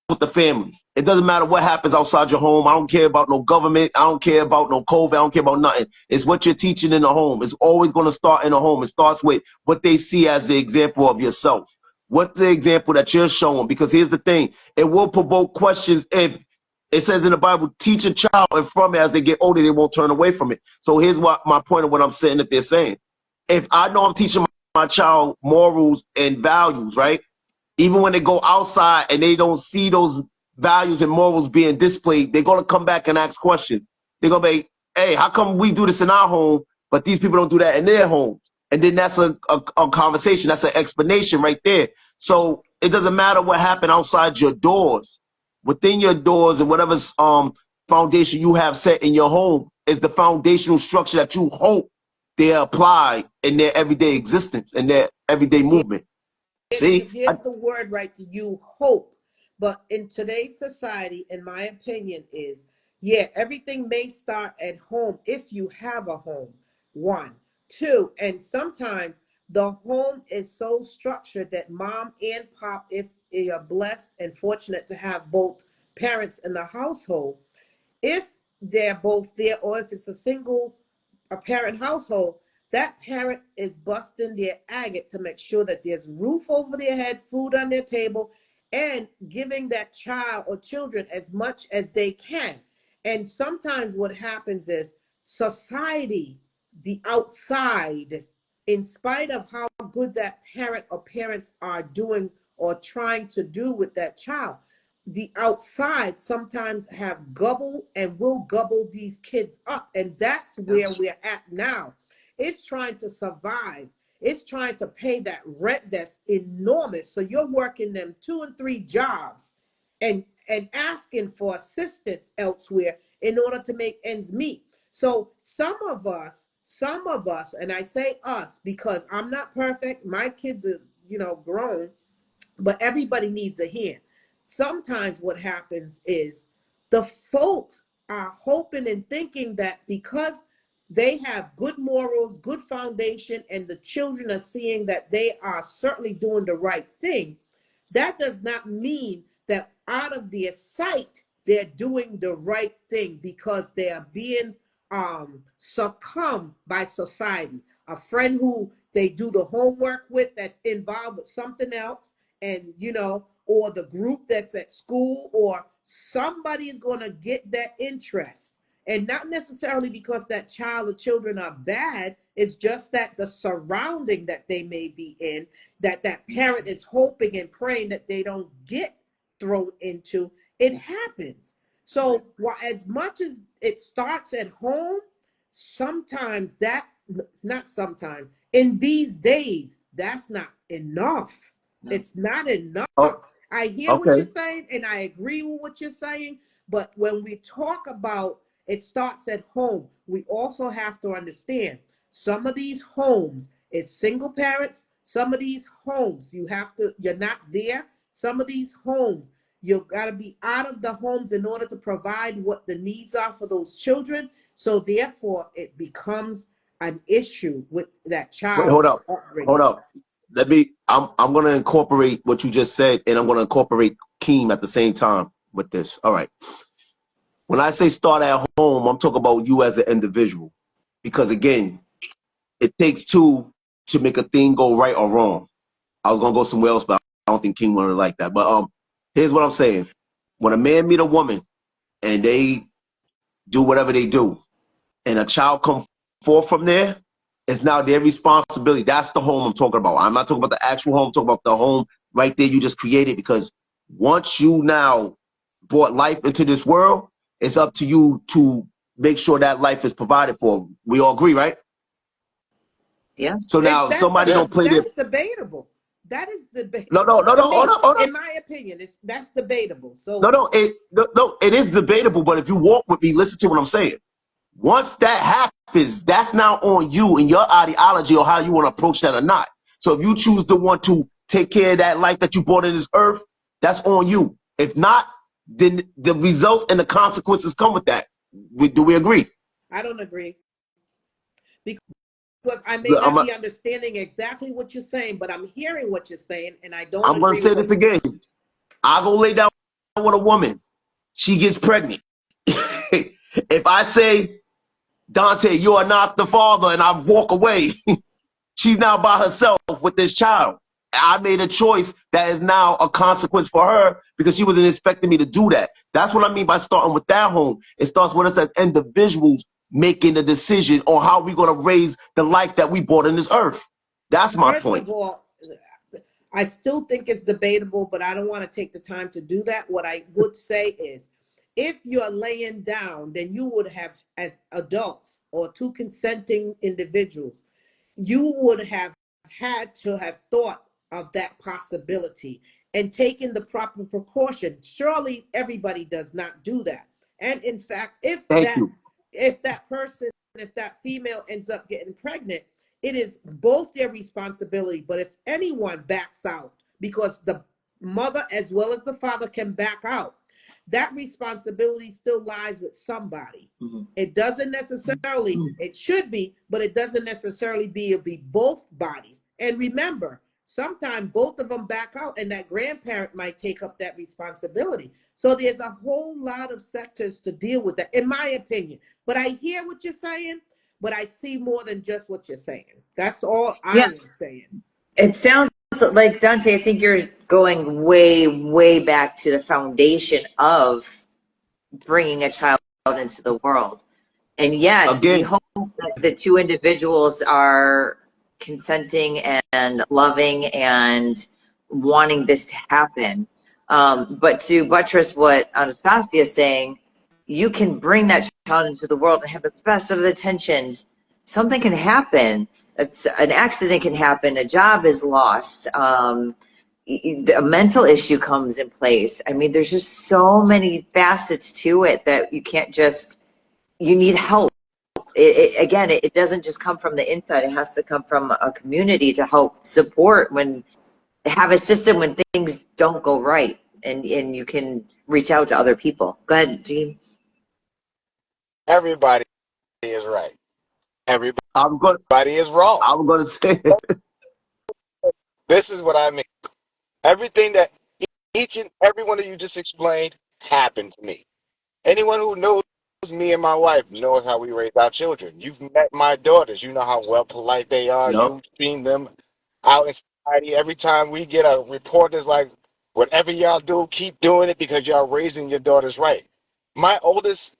B: with the family. It doesn't matter what happens outside your home. I don't care about no government. I don't care about no COVID. I don't care about nothing. It's what you're teaching in the home. It's always going to start in the home. It starts with what they see as the example of yourself. What's the example that you're showing? Because here's the thing, it will provoke questions. If it says in the Bible, teach a child, and from it, as they get older, they won't turn away from it. So here's what my point of what I'm saying that they're saying. If I know I'm teaching my child morals and values, right? Even when they go outside and they don't see those values and morals being displayed, they're going to come back and ask questions. They're going to be, hey, how come we do this in our home, but these people don't do that in their homes? And then that's a conversation. That's an explanation right there. So it doesn't matter what happened outside your doors. Within your doors and whatever foundation you have set in your home is the foundational structure that you hope they apply in their everyday existence and their everyday movement. See?
C: Here's the word right to you, hope. But in today's society, in my opinion, is, yeah, everything may start at home if you have a home. One. Two, and sometimes the home is so structured that mom and pop, if they are blessed and fortunate to have both parents in the household, if they're both there, or if it's a parent household, that parent is busting their agate to make sure that there's roof over their head, food on their table, and giving that child or children as much as they can. And sometimes what happens is society, the outside, in spite of how good that parent or parents are doing or trying to do with that child, the outside sometimes have gobble and will gobble these kids up. And that's where we're at now. It's trying to survive. It's trying to pay that rent that's enormous. So you're working them 2 and 3 jobs and asking for assistance elsewhere in order to make ends meet. So some of us, and I say us because I'm not perfect. My kids are, grown, but everybody needs a hand. Sometimes what happens is the folks are hoping and thinking that because they have good morals, good foundation, and the children are seeing that they are certainly doing the right thing, that does not mean that out of their sight, they're doing the right thing because they are being succumbed by society. A friend who they do the homework with that's involved with something else, and or the group that's at school, or somebody is going to get that interest. And not necessarily because that child or children are bad, it's just that the surrounding that they may be in, that parent is hoping and praying that they don't get thrown into, it happens. So as much as it starts at home, sometimes in these days, that's not enough. No. It's not enough. Oh, I hear what you're saying, and I agree with what you're saying. But when we talk about it starts at home, we also have to understand some of these homes is single parents. Some of these homes, you're not there. Some of these homes, you've got to be out of the homes in order to provide what the needs are for those children. So therefore, it becomes an issue with that child.
B: Wait, hold up. I'm going to incorporate what you just said, and I'm going to incorporate Keem at the same time with this. All right. When I say start at home, I'm talking about you as an individual. Because again, it takes two to make a thing go right or wrong. I was going to go somewhere else, but I don't think Keem wanted to like that. But here's what I'm saying. When a man meet a woman and they do whatever they do, and a child comes forth from there, it's now their responsibility. That's the home I'm talking about. I'm not talking about the actual home. I'm talking about the home right there you just created. Because once you now brought life into this world, it's up to you to make sure that life is provided for. We all agree, right?
A: Yeah.
B: So now somebody don't play
C: that's debatable. That is debatable.
B: No. Hold up.
C: In my opinion, that's debatable. So
B: it is debatable. But if you walk with me, listen to what I'm saying. Once that happens, that's now on you and your ideology or how you want to approach that or not. So if you choose to want to take care of that life that you brought in this earth, that's on you. If not, then the results and the consequences come with that. Do we agree?
C: I don't agree. Because I may not be understanding exactly what you're saying, but I'm hearing what you're saying, and I don't.
B: I'm going to say this again. I go lay down with a woman. She gets pregnant. If I say, Dante, you are not the father, and I walk away, she's now by herself with this child. I made a choice that is now a consequence for her because she wasn't expecting me to do that. That's what I mean by starting with that home. It starts with us as individuals making the decision on how we're going to raise the life that we brought in this earth. That's my
C: First
B: point.
C: of all, I still think it's debatable, but I don't want to take the time to do that. What I would say is, if you're laying down, then you would have, as adults or two consenting individuals, you would have had to have thought of that possibility and taken the proper precaution. Surely everybody does not do that. And in fact,
B: Thank you.
C: if that person, if that female ends up getting pregnant, it is both their responsibility. But if anyone backs out, because the mother as well as the father can back out, that responsibility still lies with somebody.
B: Mhm.
C: It doesn't necessarily, it should be, but it doesn't necessarily be both bodies. And remember, sometimes both of them back out and that grandparent might take up that responsibility. So there's a whole lot of sectors to deal with that, in my opinion. But I hear what you're saying, but I see more than just what you're saying. That's all I am saying.
A: It sounds like, Dante, I think you're going way, way back to the foundation of bringing a child into the world. And yes, we
B: Again,
A: hope that the two individuals are consenting and loving and wanting this to happen. But to buttress what Anastasia is saying, you can bring that child into the world and have the best of the intentions. Something can happen. An accident can happen. A job is lost. A mental issue comes in place. I mean, there's just so many facets to it that you can't just, you need help. Again, it doesn't just come from the inside. It has to come from a community to help support when, have a system when things don't go right, and you can reach out to other people. Go ahead, Gene.
D: Everybody is right. Everybody
B: I'm going.
D: is wrong.
B: I'm going to say.
D: This is what I mean. Everything that each and every one of you just explained happened to me. Anyone who knows me and my wife knows how we raise our children. You've met my daughters. You know how well polite they are.
B: Yep.
D: You've seen them out in society. Every time we get a report that's like, whatever y'all do, keep doing it because y'all raising your daughters right. My oldest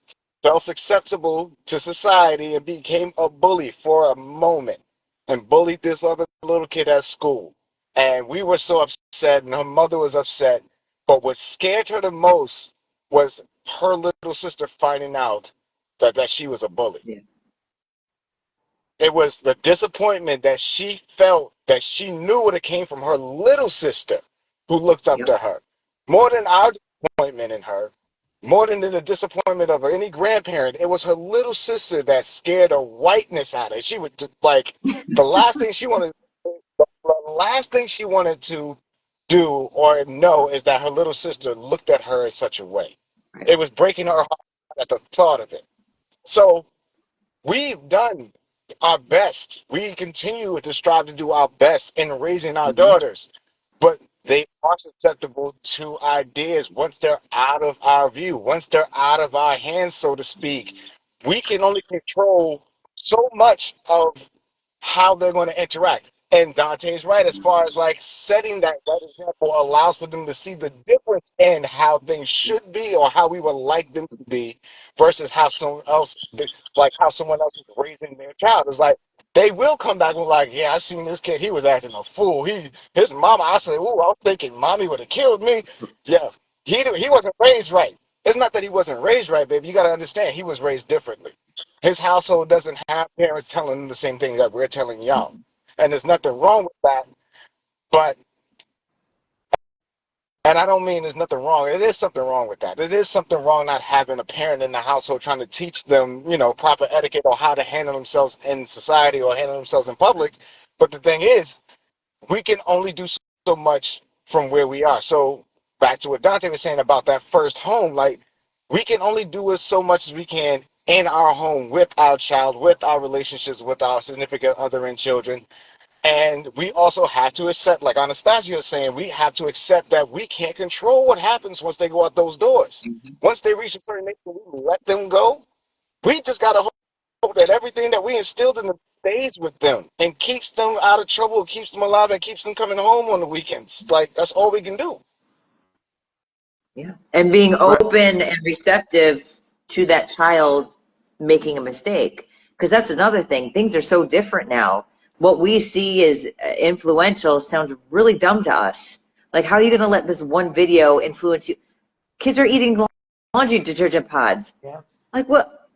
D: felt acceptable to society and became a bully for a moment and bullied this other little kid at school. And we were so upset, and her mother was upset. But what scared her the most was her little sister finding out that she was a bully.
A: Yeah.
D: It was the disappointment that she felt that she knew it came from her little sister who looked up
A: Yep.
D: to her. More than our disappointment in her, more than the disappointment of any grandparent, it was her little sister that scared the whiteness out of her. She would like the last thing she wanted to do or know is that her little sister looked at her in such a way.
A: Right.
D: It was breaking her heart at the thought of it. So we've done our best. We continue to strive to do our best in raising our daughters, but they are susceptible to ideas once they're out of our view, once they're out of our hands, so to speak. We can only control so much of how they're going to interact. And Dante's right as far as like setting that right example allows for them to see the difference in how things should be or how we would like them to be versus how someone else, like how someone else is raising their child. It's like they will come back and be like, yeah, I seen this kid, he was acting a fool. His mama, I said, oh, I was thinking mommy would have killed me. Yeah, he wasn't raised right. It's not that he wasn't raised right, baby. You got to understand he was raised differently. His household doesn't have parents telling him the same thing that we're telling y'all. And there's nothing wrong with that. But, and I don't mean there's nothing wrong. It is something wrong with that. It is something wrong not having a parent in the household trying to teach them, proper etiquette or how to handle themselves in society or handle themselves in public. But the thing is, we can only do so much from where we are. So back to what Dante was saying about that first home, like we can only do as so much as we can in our home with our child, with our relationships, with our significant other and children. And we also have to accept, like Anastasia was saying, we have to accept that we can't control what happens once they go out those doors. Once they reach a certain age, we let them go. We just got to that everything that we instilled in them stays with them and keeps them out of trouble, keeps them alive, and keeps them coming home on the weekends. Like, that's all we can do.
A: Yeah. And being
B: Right.
A: open and receptive to that child making a mistake. Because that's another thing. Things are so different now. What we see as influential sounds really dumb to us. Like, how are you going to let this one video influence you? Kids are eating laundry detergent pods.
C: Yeah.
A: Like, what?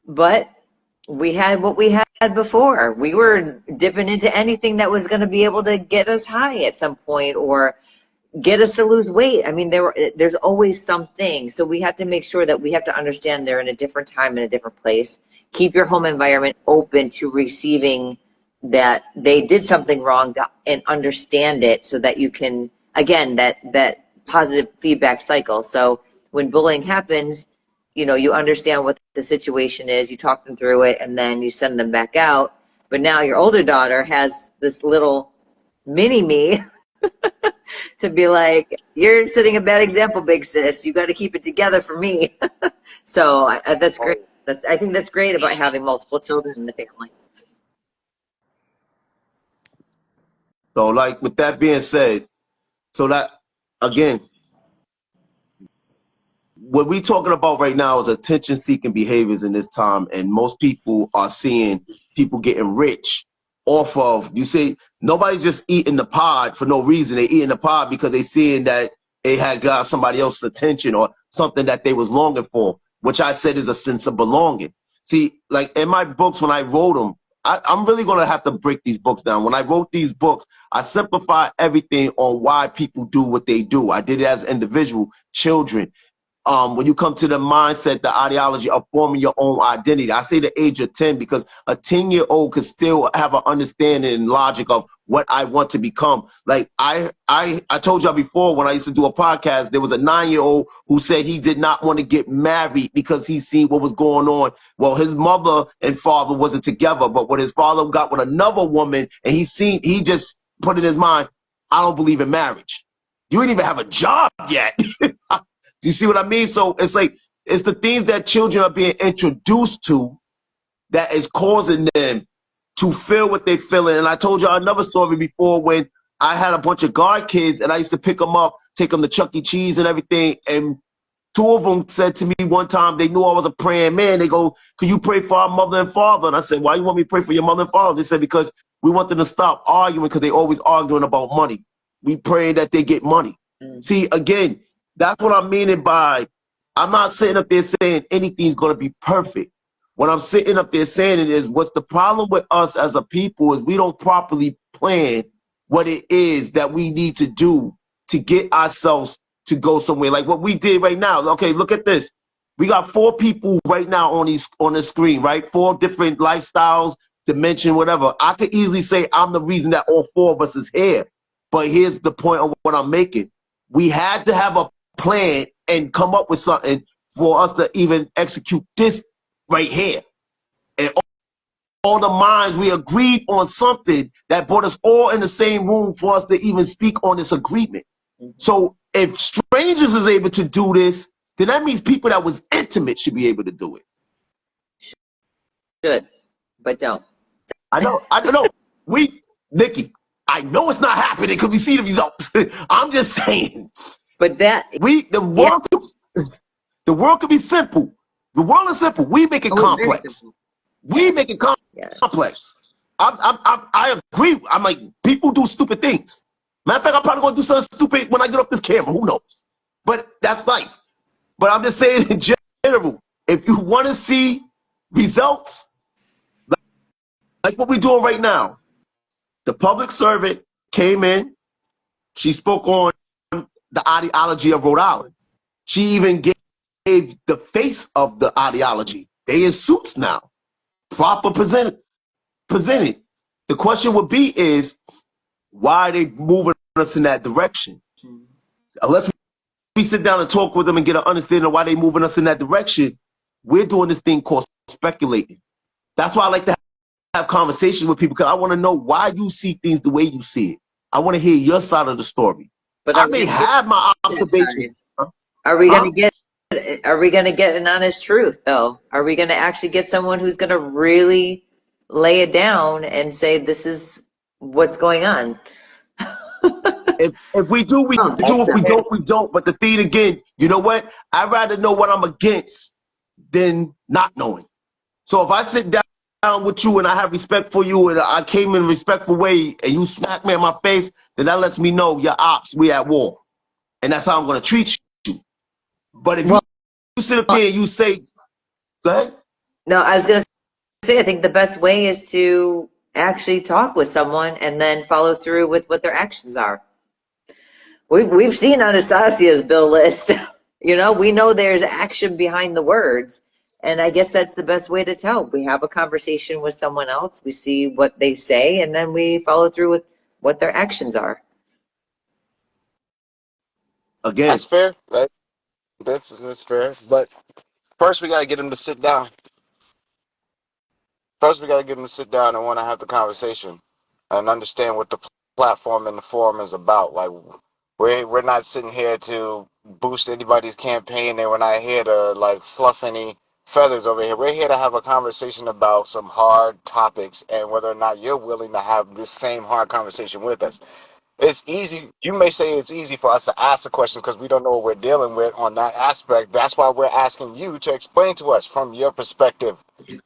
A: But we had what we had before. We were dipping into anything that was going to be able to get us high at some point, or get us to lose weight. I mean, there's always something. So we have to make sure that we have to understand they're in a different time, in a different place. Keep your home environment open to receiving that they did something wrong, and understand it, so that you can, again, that positive feedback cycle. So when bullying happens, you understand what the situation is, you talk them through it, and then you send them back out. But now your older daughter has this little mini me to be like, you're setting a bad example, big sis. You got to keep it together for me. So that's great. I think that's great about having multiple children in the family.
B: So, like, with that being said, so that, again, what we talking about right now is attention-seeking behaviors in this time, and most people are seeing people getting rich off of, you see, nobody just eating the pod for no reason. They eating the pod because they seeing that they had got somebody else's attention or something that they was longing for, which I said is a sense of belonging. See, like in my books, when I wrote them, I'm really going to have to break these books down. When I wrote these books, I simplified everything on why people do what they do. I did it as individual children. When you come to the mindset, the ideology of forming your own identity, I say the age of 10 because a 10-year-old could still have an understanding and logic of what I want to become. Like I told y'all before, when I used to do a podcast, there was a 9-year-old who said he did not want to get married because he seen what was going on. Well, his mother and father wasn't together, but when his father got with another woman and he just put in his mind, I don't believe in marriage. You ain't even have a job yet. Do you see what I mean? So it's like, it's the things that children are being introduced to that is causing them to feel what they're feeling. And I told y'all another story before when I had a bunch of guard kids and I used to pick them up, take them to Chuck E. Cheese and everything. And two of them said to me one time, they knew I was a praying man. They go, could you pray for our mother and father? And I said, why you want me to pray for your mother and father? They said, because we want them to stop arguing because they always arguing about money. We pray that they get money. See, again, that's what I'm meaning by, I'm not sitting up there saying anything's going to be perfect. What I'm sitting up there saying it is, what's the problem with us as a people is we don't properly plan what it is that we need to do to get ourselves to go somewhere. Like what we did right now. Okay, look at this. We got 4 people right now on the screen, right? 4 different lifestyles, dimension, whatever. I could easily say I'm the reason that all 4 of us is here. But here's the point of what I'm making. We had to have a plan and come up with something for us to even execute this right here. And all the minds, we agreed on something that brought us all in the same room for us to even speak on this agreement. So if strangers is able to do this, then that means people that was intimate should be able to do it.
A: Should, but don't.
B: I don't know. Nikki, I know it's not happening because we see the results. I'm just saying.
A: But
B: The world could be simple. The world is simple. We make it complex. We make it complex. I agree. I'm like, people do stupid things. Matter of fact, I'm probably gonna do something stupid when I get off this camera. Who knows? But that's life. But I'm just saying in general, if you want to see results, like what we're doing right now, the public servant came in. She spoke on the ideology of Rhode Island. She even gave the face of the ideology. They in suits now, proper presented. The question would be is, why are they moving us in that direction? Unless we sit down and talk with them and get an understanding of why they moving us in that direction, we're doing this thing called speculating. That's why I like to have conversations with people, because I want to know why you see things the way you see it. I want to hear your side of the story. But I may have my observation.
A: Are we going to get Are we going to get an honest truth, though? Are we going to actually get someone who's going to really lay it down and say, this is what's going on?
B: If we do, we
A: Oh,
B: do.
A: that's
B: If we
A: fair.
B: don't, we don't. But the thing again, you know what? I'd rather know what I'm against than not knowing. So if I sit down with you and I have respect for you and I came in a respectful way and you smack me in my face, then that lets me know you're ops, we at war. And that's how I'm going to treat you. But if
A: Well,
B: you sit up there and you say, go ahead.
A: no, I was going to say, I think the best way is to actually talk with someone and then follow through with what their actions are. We've seen Anastasia's bill list. You know, we know there's action behind the words. And I guess that's the best way to tell. We have a conversation with someone else, we see what they say, and then we follow through with what their actions are.
B: Again,
D: That's fair. That's fair. But first, we gotta get them to sit down. First, we gotta get them to sit down and want to have the conversation and understand what the platform and the forum is about. Like, we're not sitting here to boost anybody's campaign, and we're not here to like fluff any feathers over here. We're here to have a conversation about some hard topics and whether or not you're willing to have this same hard conversation with us. It's easy. You may say it's easy for us to ask the questions because we don't know what we're dealing with on that aspect. That's why we're asking you to explain to us from your perspective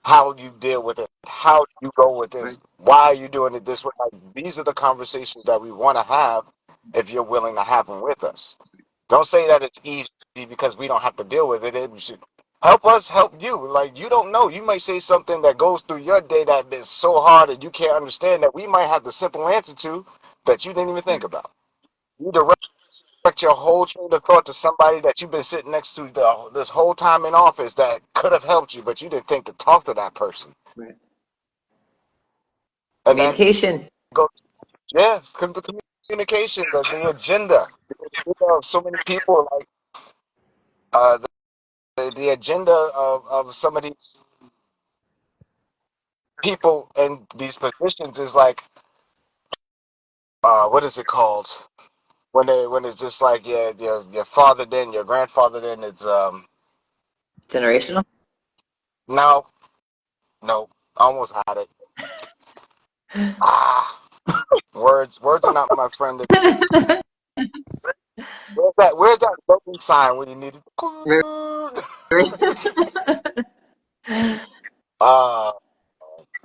D: how you deal with it, how you go with this, why are you doing it this way. Like, these are the conversations that we want to have if you're willing to have them with us. Don't say that it's easy because we don't have to deal with it. It should help us help you. Like, you don't know. You might say something that goes through your day that is so hard and you can't understand that we might have the simple answer to that you didn't even think about. You direct your whole train of thought to somebody that you've been sitting next to this whole time in office that could have helped you, but you didn't think to talk to that person.
A: Right.
D: And then
A: Communication.
D: go, yeah, the communication, the agenda. You know, so many people like the agenda of some of these people in these positions is like, what is it called? When it's just like your father then your grandfather then it's
A: Generational.
D: no. No, I almost had it. Ah, words are not my friend. Where's that loading sign when you need it? Uh,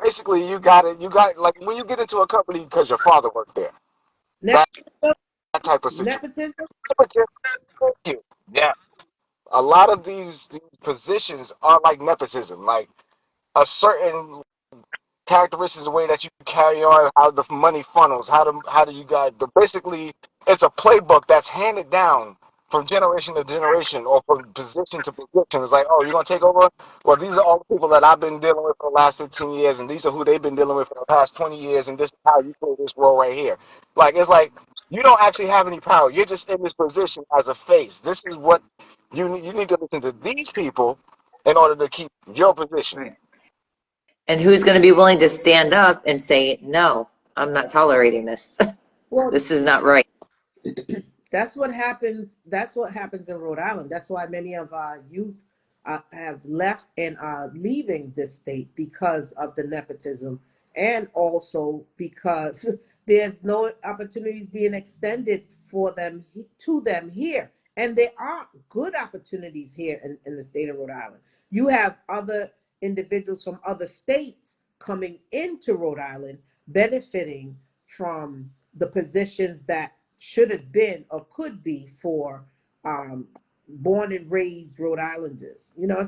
D: basically, you got it. You got like when you get into a company because your father worked there.
C: Nep-
D: That, that type of situation.
C: Nepotism.
D: Thank you. Yeah, a lot of these positions are like nepotism, like a certain characteristics, the way that you carry on, how the money funnels, how do you guys basically it's a playbook that's handed down from generation to generation or from position to position. It's like, oh, you're gonna take over? Well, these are all the people that I've been dealing with for the last 15 years, and these are who they've been dealing with for the past 20 years, and this is how you play this role right here. Like, it's like you don't actually have any power. You're just in this position as a face. This is what you need to listen to these people in order to keep your position.
A: Right. And who's going to be willing to stand up and say, no, I'm not tolerating this.
C: Well,
A: This is not right.
C: that's what happens. That's what happens in Rhode Island. That's why many of our youth have left and are leaving this state because of the nepotism, and also because there's no opportunities being extended for them to them here. And there are good opportunities here in the state of Rhode Island. You have other individuals from other states coming into Rhode Island, benefiting from the positions that should have been or could be for um, born and raised Rhode Islanders. You know,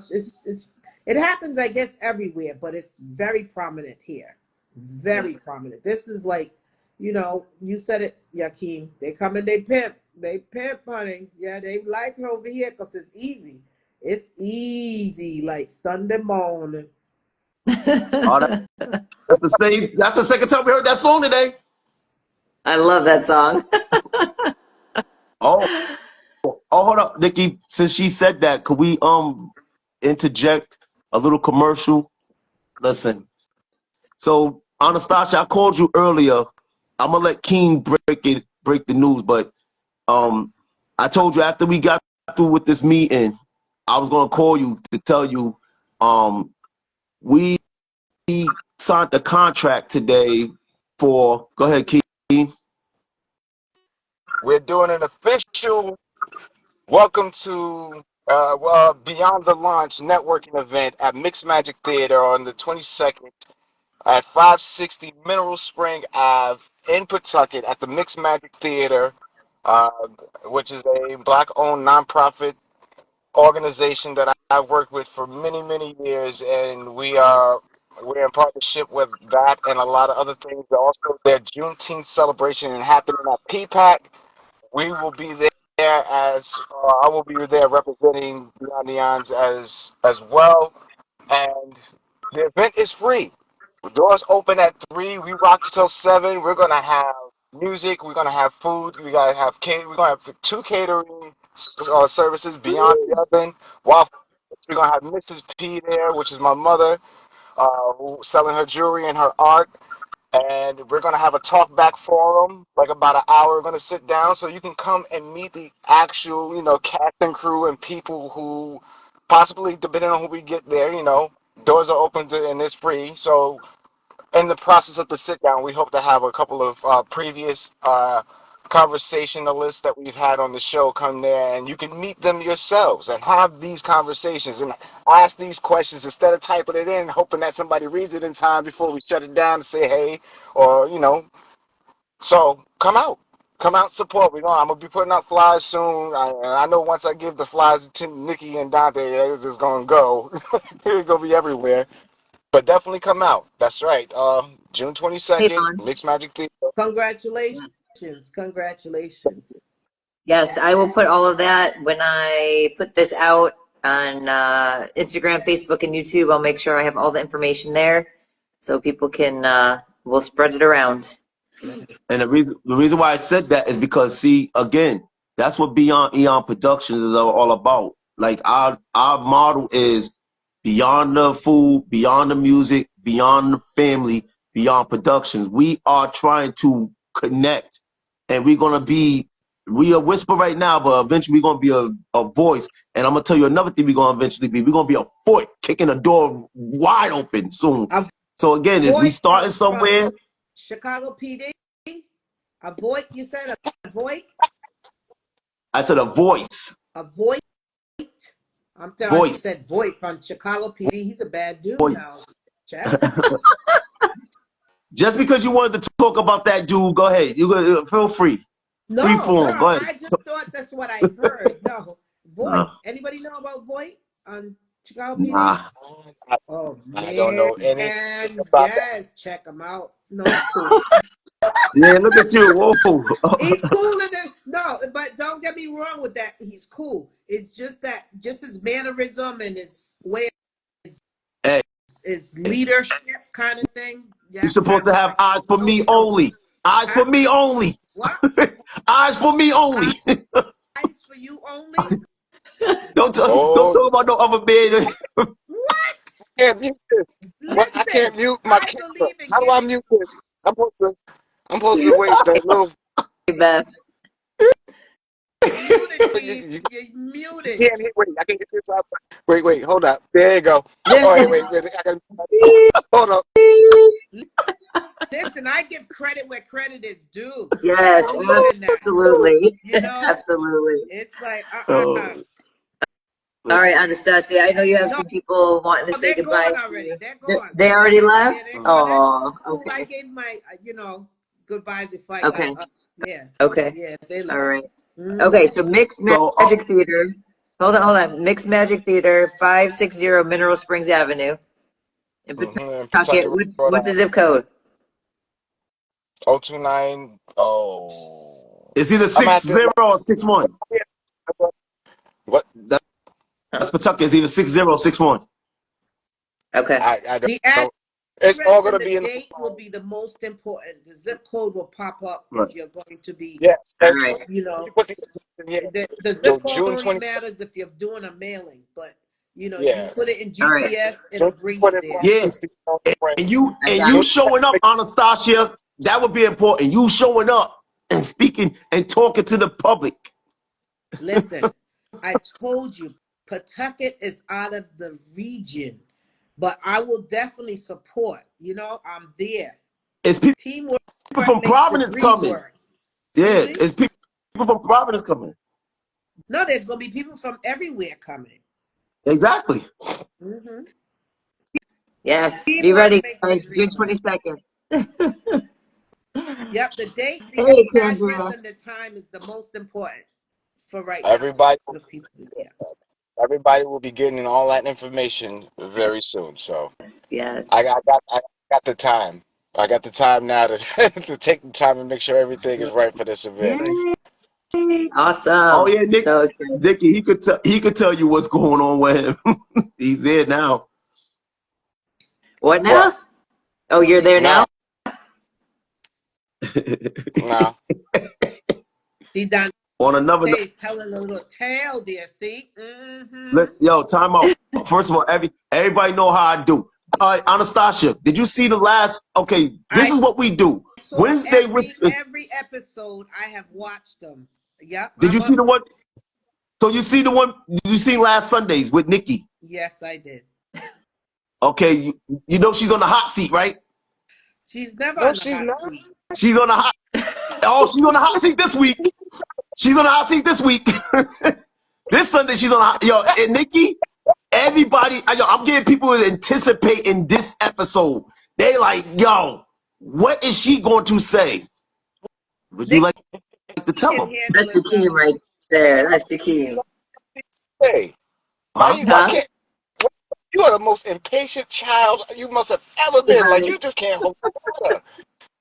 C: it happens, I guess, everywhere, but it's very prominent here. Very prominent. This is like, you know, you said it, Yakeem. They come and they pimp. They pimp, honey. Yeah, they like it over here because it's easy. It's easy, like Sunday morning.
B: oh, that's the same. That's the second time we heard that song today.
A: I love that song.
B: Oh, hold up, Nikki. Since she said that, could we interject a little commercial? Listen. So Anastasia, I called you earlier. I'm gonna let Keen break the news, but I told you after we got through with this meeting, I was gonna call you to tell you, we signed the contract today for. Go ahead, Keith.
D: We're doing an official welcome to Beyond the Launch networking event at Mixed Magic Theater on the 22nd at 560 Mineral Spring Ave in Pawtucket at the Mixed Magic Theater, uh, which is a Black-owned nonprofit organization that I've worked with for many, many years, and we're in partnership with that and a lot of other things. Also, their Juneteenth celebration and happening at PPAC. We will be there I will be there representing Beyond the Eons as well, and the event is free. The doors open at 3. We rock till 7. We're gonna have music. We're gonna have food. We're gonna have 2 catering services beyond the oven. Waffles. We're gonna have Mrs. P there, which is my mother, selling her jewelry and her art. And we're gonna have a talk back forum, like about an hour. We're gonna sit down so you can come and meet the actual, cast and crew and people who possibly, depending on who we get there, doors are open and it's free. So in the process of the sit down, we hope to have a couple of previous conversationalists that we've had on the show come there, and you can meet them yourselves and have these conversations and ask these questions instead of typing it in, hoping that somebody reads it in time before we shut it down and say hey, or So come out, support. I'm gonna be putting out flyers soon. I know once I give the flyers to Nikki and Dante, it's just gonna go. It's gonna be everywhere. But definitely come out. That's right. June
A: Hey,
D: 22nd,
A: Vaughn.
D: Mixed Magic Theater.
C: Congratulations. Congratulations.
A: Yes, I will put all of that when I put this out on Instagram, Facebook, and YouTube. I'll make sure I have all the information there so people can, we'll spread it around.
B: And the reason why I said that is because, see, again, that's what Beyond Eon Productions is all about. Like our model is beyond the food, beyond the music, beyond the family, beyond productions. We are trying to connect, and we are whisper right now, but eventually we're gonna be a voice. And I'm gonna tell you another thing we're gonna eventually be. We're gonna be a foot kicking the door wide open soon. So again, is we
C: Voice
B: starting
C: from
B: somewhere.
C: Chicago PD. A voice, you said a voice?
B: I said a voice.
C: A voice? I'm telling you,
B: Voice.
C: said voice from Chicago PD. He's a bad dude now.
B: Voice.
C: Check.
B: Just because you wanted to talk about that dude, go ahead. You go, feel free.
C: No,
B: Free form. Go ahead.
C: I just thought that's what I heard. No, voice.
B: Nah.
C: Anybody know about voice on Chicago PD?
B: Nah.
C: Oh man,
D: I don't know anything about that.
C: yes, check him out. No, he's cool.
B: Yeah, look at you. Whoa.
C: He's cool in it. No, but don't get me wrong with that. He's cool. It's just that, just his mannerism and his way,
B: Hey,
C: his leadership kind of thing. Yeah,
B: you're supposed to have eyes for me only. Eyes for me only.
C: What?
B: Eyes for me only.
C: Eyes for you only?
B: Don't talk about no other man.
C: What?
D: I can't mute this. What? I can't mute my camera. How do I mute this? I'm supposed to wait that little.
A: Hey, Beth.
C: You're muted.
D: Wait, I can get this out. Wait, hold up. There you go.
A: There
D: Oh,
A: you
D: wait. I can, hold up.
C: Listen, I give credit where credit is due.
A: Yes, absolutely.
C: You know,
A: Absolutely.
C: it's like,
B: Oh.
A: All right, Anastasia, I know you have some people wanting to say
C: they're
A: goodbye.
C: gone already. They're gone.
A: They already left?
C: Yeah, they're gone.
A: Oh,
C: Cool. I
A: okay.
C: gave my, goodbyes before I
A: Okay.
C: got up. Yeah.
A: Okay.
C: Yeah, they left.
A: All right.
C: Mhm.
A: Okay, so Mixed Magic Theater. Hold on. Mixed Magic Theater, 560 Mineral Springs Avenue. In Pawtucket. What's the zip code?
D: 029. Oh.
B: It's either 60 or 61.
D: What?
B: That's Pawtucket. It's either 60 or 61.
A: Okay.
D: I don't
C: The
D: know. It's all going to
C: the
D: be in the
C: date will be the most important. The zip code will pop up
B: Right.
C: if you're going to be,
D: Yes.
A: All right.
C: the
D: So
C: zip code
D: June
C: only
D: 26th.
C: matters if you're doing a mailing, but you
D: Yeah.
C: put it in
A: All right.
C: GPS,
D: So
C: it'll bring you there.
B: Yeah. And you showing up, Anastasia, that would be important. You showing up and speaking and talking to the public.
C: Listen, I told you, Pawtucket is out of the region, but I will definitely support. You know, I'm there.
B: It's people
C: Teamwork
B: from
C: makes the
B: Providence
C: dream
B: coming.
C: work. Excuse
B: Yeah,
C: me?
B: it's people from Providence coming.
C: No, there's going to be people from everywhere coming.
B: Exactly.
C: Mm-hmm.
E: Yes, be
C: Teamwork
E: ready,
C: makes the
E: guys. June
C: dream work.
E: 22nd.
C: Yep, the date, the
E: Hey,
C: address,
E: Kendra.
C: and the time is the most important for right now.
D: Everybody,
C: The people, yeah.
D: everybody will be getting all that information very soon. So
E: Yes.
D: I got the time. I got the time now to to take the time and make sure everything is right for this event.
C: Good.
E: Yay.
B: Oh
E: Awesome.
B: yeah,
E: So excited.
B: Nicky, he could tell you what's going on with him. He's there now.
E: What
D: What?
E: now? Oh, you're there now?
D: No, no.
C: See, Dante
B: On another note,
C: is telling a little tale there, see? Mm-hmm.
B: yo, time out. First of all, everybody know how I do. Anastasia, did you see the last? Okay, this
C: I
B: is what we do.
C: saw
B: Wednesday was.
C: every episode. I have watched them. Yep,
B: Did
C: I'm
B: you see
C: up.
B: the one? So you see the one you seen last Sundays with Nikki?
C: Yes, I did.
B: Okay, you know she's on the hot seat, right?
C: She's never
D: No,
C: on the
D: she's
C: hot
D: not.
C: seat.
B: She's on the hot. Oh, she's on the hot seat this week. She's on the hot seat this week. This Sunday she's on the hot. Yo, and Nikki, everybody, yo, I'm getting people anticipating this episode. They like, yo, what is she going to say? Would you
C: Nikki
B: like to tell
C: can
B: them?
C: handle
E: That's the key
C: herself.
E: right there. That's the key.
D: Hey,
B: Huh?
D: why
E: Huh?
D: can't you are the most impatient child you must have ever
E: Hey,
D: been. Like
E: honey.
D: you just can't hold on.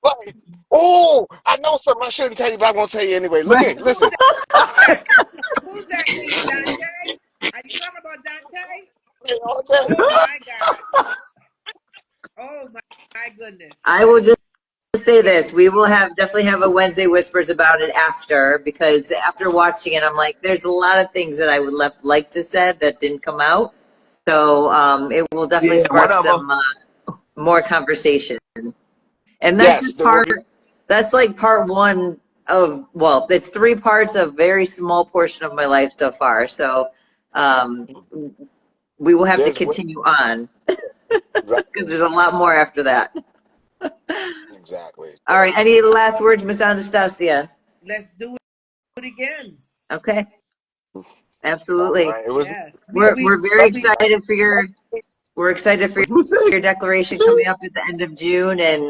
D: Like, oh, I know something I shouldn't tell you, but I'm gonna tell you anyway. Look
E: Right.
D: at, listen.
C: That? Who's that, Chief Dante? Are you talking about Dante?
D: All day.
C: Oh my God. Oh my goodness.
E: I will just say this. We will definitely have a Wednesday Whispers about it after, because after watching it, I'm like, there's a lot of things that I would like to say that didn't come out. So it will definitely
B: Yeah,
E: spark
B: whatever.
E: some more conversation. And that's
D: Yes,
E: just
D: there will be.
E: that's like part one of, well, it's three parts of very small portion of my life so far. So um, we will have to
D: There's
E: continue on
D: exactly,
E: because there's a lot more after that.
D: exactly.
E: All right. Any last words, Miss Anastasia?
C: Let's do it again.
E: Okay.
D: All
E: Absolutely.
D: right. It was
C: Yes.
E: We're very
C: We
E: excited for
B: What you say?
E: your declaration coming up at the end of June, and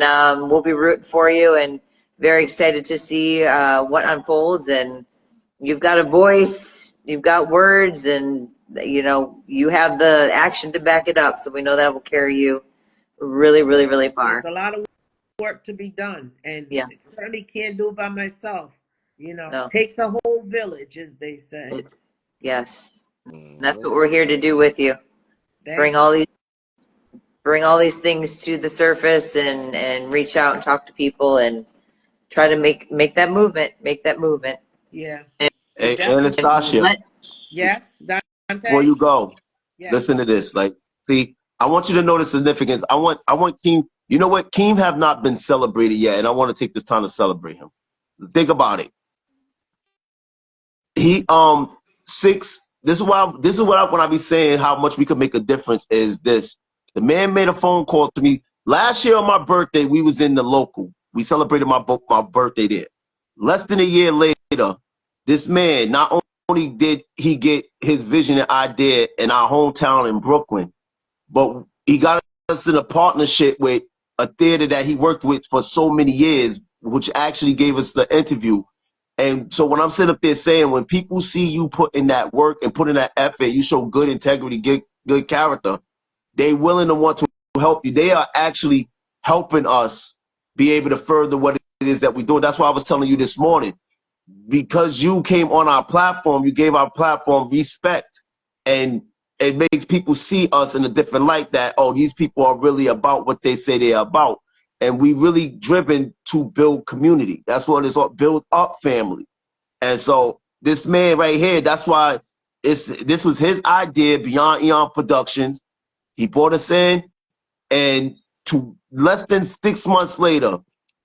E: we'll be rooting for you, and very excited to see what unfolds. And you've got a voice, you've got words, and you have the action to back it up. So we know that will carry you really, really, really
C: there's
E: far.
C: a lot of work to be done, and
E: Yeah.
C: certainly can't do it by myself. You know,
E: No.
C: takes a whole village, as they say.
E: Yes. That's
D: Mhm.
E: what we're here to do with you. Bring
C: Thank you.
E: all these things to the surface, and reach out and talk to people and try to make that movement. Make that movement.
C: Yeah, we
B: Hey,
C: definitely.
E: And
B: Anastasia,
C: Yes,
B: before
C: Dante.
B: you go,
C: Yes.
B: listen to this. Like, see, I want you to know the significance. I want Keem. You know what? Keem have not been celebrated yet, and I want to take this time to celebrate him. Think about it. He six. This is what when I be saying how much we could make a difference is this. The man made a phone call to me last year on my birthday. We was in the local. We celebrated my birthday there. Less than a year later, this man not only did he get his vision and idea in our hometown in Brooklyn, but he got us in a partnership with a theater that he worked with for so many years, which actually gave us the interview. And so when I'm sitting up there saying, when people see you put in that work and put in that effort, you show good integrity, good character, they willing to want to help you. They are actually helping us be able to further what it is that we do. That's why I was telling you this morning, because you came on our platform, you gave our platform respect, and it makes people see us in a different light that, oh, these people are really about what they say they're about. And we really driven to build community. That's what it's all, build up family. And so this man right here, that's why this was his idea beyond Eon Productions. He brought us in, and to less than 6 months later,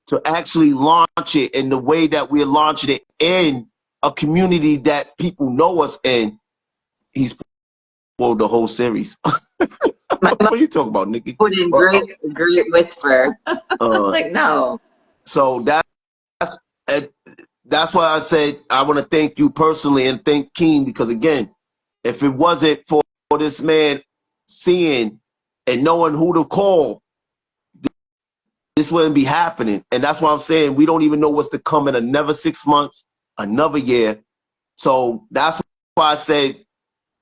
B: to actually launch it in the way that we're launching it in a community that people know us in, he's quote the whole series.
E: My
B: What are you talking about, Nikki?
E: put in great whisper. Like, no.
B: So that's why I said I want to thank you personally and thank Keen, because again, if it wasn't for this man seeing and knowing who to call, this wouldn't be happening. And that's why I'm saying we don't even know what's to come in another 6 months, another year. So that's why I said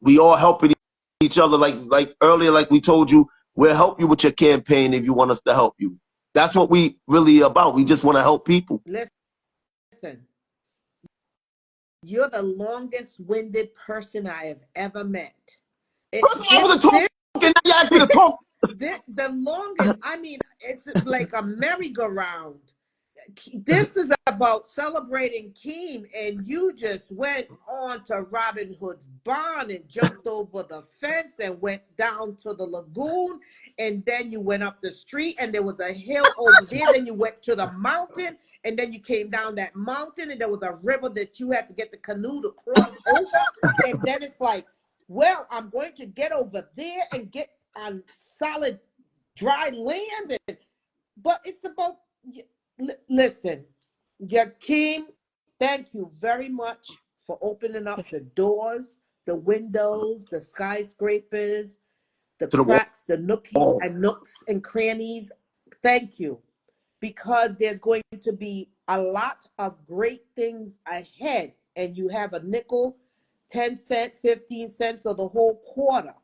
B: we all helping each other. Like earlier, like we told you, we'll help you with your campaign if you want us to help you. That's what we really about. We just want to help people.
C: Listen, you're the longest-winded person I have ever met.
B: First of all, I wasn't talking. Now you asked me to talk.
C: The longest, I mean, it's like a merry-go-round. This is about celebrating Keem, and you just went on to Robin Hood's barn and jumped over the fence and went down to the lagoon, and then you went up the street and there was a hill over there, then you went to the mountain, and then you came down that mountain and there was a river that you had to get the canoe to cross over, and then it's like, well, I'm going to get over there and get on solid dry land, but it's about... Listen, your team, thank you very much for opening up the doors, the windows, the skyscrapers, the cracks, the nooks and crannies. Thank you, because there's going to be a lot of great things ahead, and you have a nickel, 10 cents, 15 cents, or the whole quarter.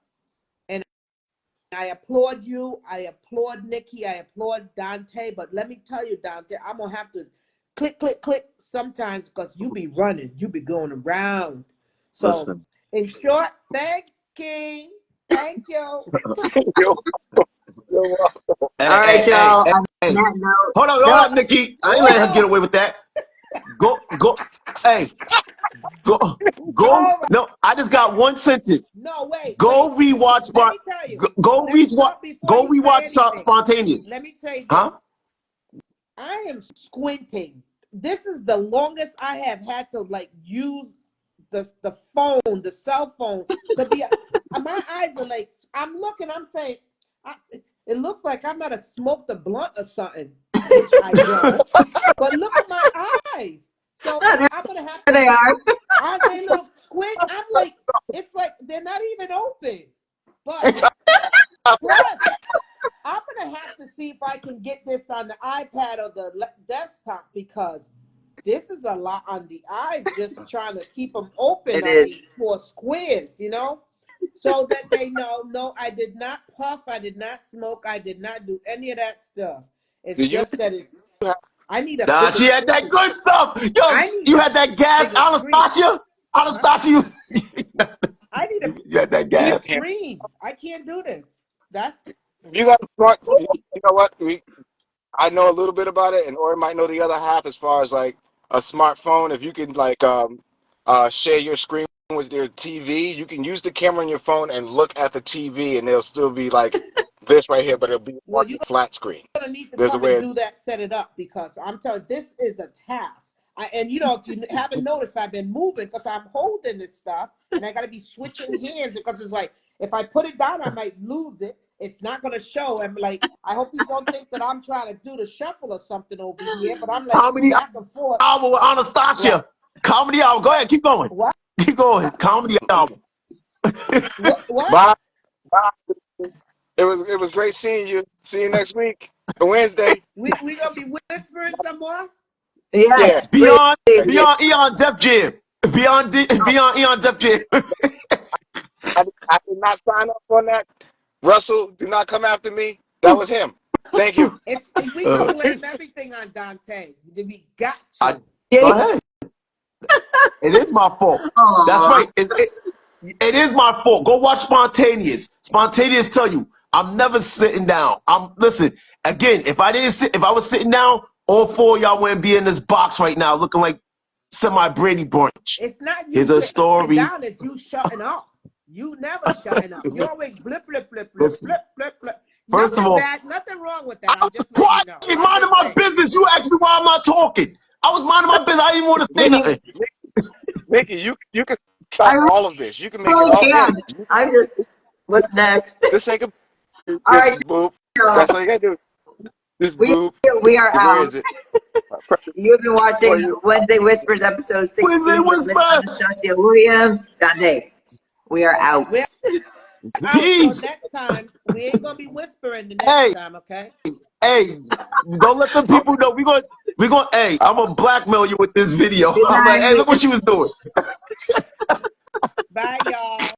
C: I applaud you. I applaud Nikki. I applaud Dante. But let me tell you, Dante, I'm going to have to click, click, click sometimes because you be running. You be going around. So,
B: Listen.
C: in short, thanks, King. Thank you.
D: You're welcome.
E: All right, y'all.
B: Hey.
E: On that note,
B: Hold on, Nikki. I ain't letting her get away with that. Go. Hey, go. No, I just got one sentence.
C: No, wait.
B: Go rewatch.
C: Let me tell you.
B: Go rewatch Spontaneous.
C: Let me say this.
B: Huh?
C: I am squinting. This is the longest I have had to use the phone, the cell phone, to be. My eyes are like, I'm looking. I'm saying, it looks like I might have smoked a blunt or something, which I don't. But look at my eyes. So I'm gonna have to.
E: there they are.
C: Aren't they little squint? I'm like, it's like they're not even open. But plus, I'm gonna have to see if I can get this on the iPad or the desktop, because this is a lot on the eyes, just trying to keep them open on these 4 squares, so that they know, no, I did not puff, I did not smoke, I did not do any of that stuff. It's just that it's, I need a
B: Nah, she had that good stuff. Yo, you had that gas, Anastasia. Anastasia,
C: I need a
B: you had that gas.
C: screen. I can't do this.
D: You got smart. You know what? I know a little bit about it, and Ori might know the other half as far as like a smartphone. If you can share your screen with your TV, you can use the camera on your phone and look at the TV, and it'll still be like this right here, but it'll be on a flat screen.
C: You're gonna need to
D: There's
C: come
D: a way
C: and do that, set it up, because I'm telling you, this is a task. And if you haven't noticed, I've been moving because I'm holding this stuff, and I got to be switching hands, because it's like, if I put it down, I might lose it. It's not going to show. I'm like, I hope you don't think that I'm trying to do the shuffle or something over here, but I'm like,
B: Comedy
C: back and forth.
B: album with Anastasia. What? Comedy album. Go ahead, keep going.
C: What?
B: Keep going. Comedy album.
C: What?
D: Bye. It was great seeing you. See you next week, Wednesday.
C: We gonna be whispering some more?
E: Yes.
B: Yeah. Beyond Eon Def Jam. Beyond Eon Def Jam.
D: I did not sign up on that. Russell, do not come after me. That was him. Thank you.
C: We can blame everything on Dante. We got to.
B: Go ahead. It is my fault. Aww. That's right. It is my fault. Go watch Spontaneous. Spontaneous tell you, I'm never sitting down. Listen, again, if I was sitting down, all 4 of y'all wouldn't be in this box right now looking like semi-Brady Bunch.
C: It's not you.
B: Here's a story.
C: Down, it's you shutting up. You never shutting up. You always blip, blip, blip, blip, blip, blip, blip.
B: First of all,
C: nothing wrong with that.
B: I was quiet, minding my business. You asked me why I'm not talking. I was minding my business. I didn't want to say nothing.
D: Nikki, you can
E: I
D: stop
E: really
D: all of this. You can make it all. Yeah,
E: can. I'm just, what's next?
D: just take a
E: All
D: just
E: right,
D: boop.
E: so
D: That's all you gotta do. Just
E: we,
D: boop.
E: we are
D: Where
E: out.
D: is it?
E: You've been
D: For
E: watching
D: you.
E: Wednesday Whispers episode
B: Wednesday
E: 16 with Miss
B: Whispers.
E: Anastasia Williams. Dante, we are out.
C: We're out. So
B: Peace.
C: next time, we ain't gonna be whispering the next
B: Hey,
C: time, okay?
B: hey, don't let them people know. We going hey, I'm gonna blackmail you with this video.
E: Good
B: I'm like, hey,
E: night.
B: look what she was doing.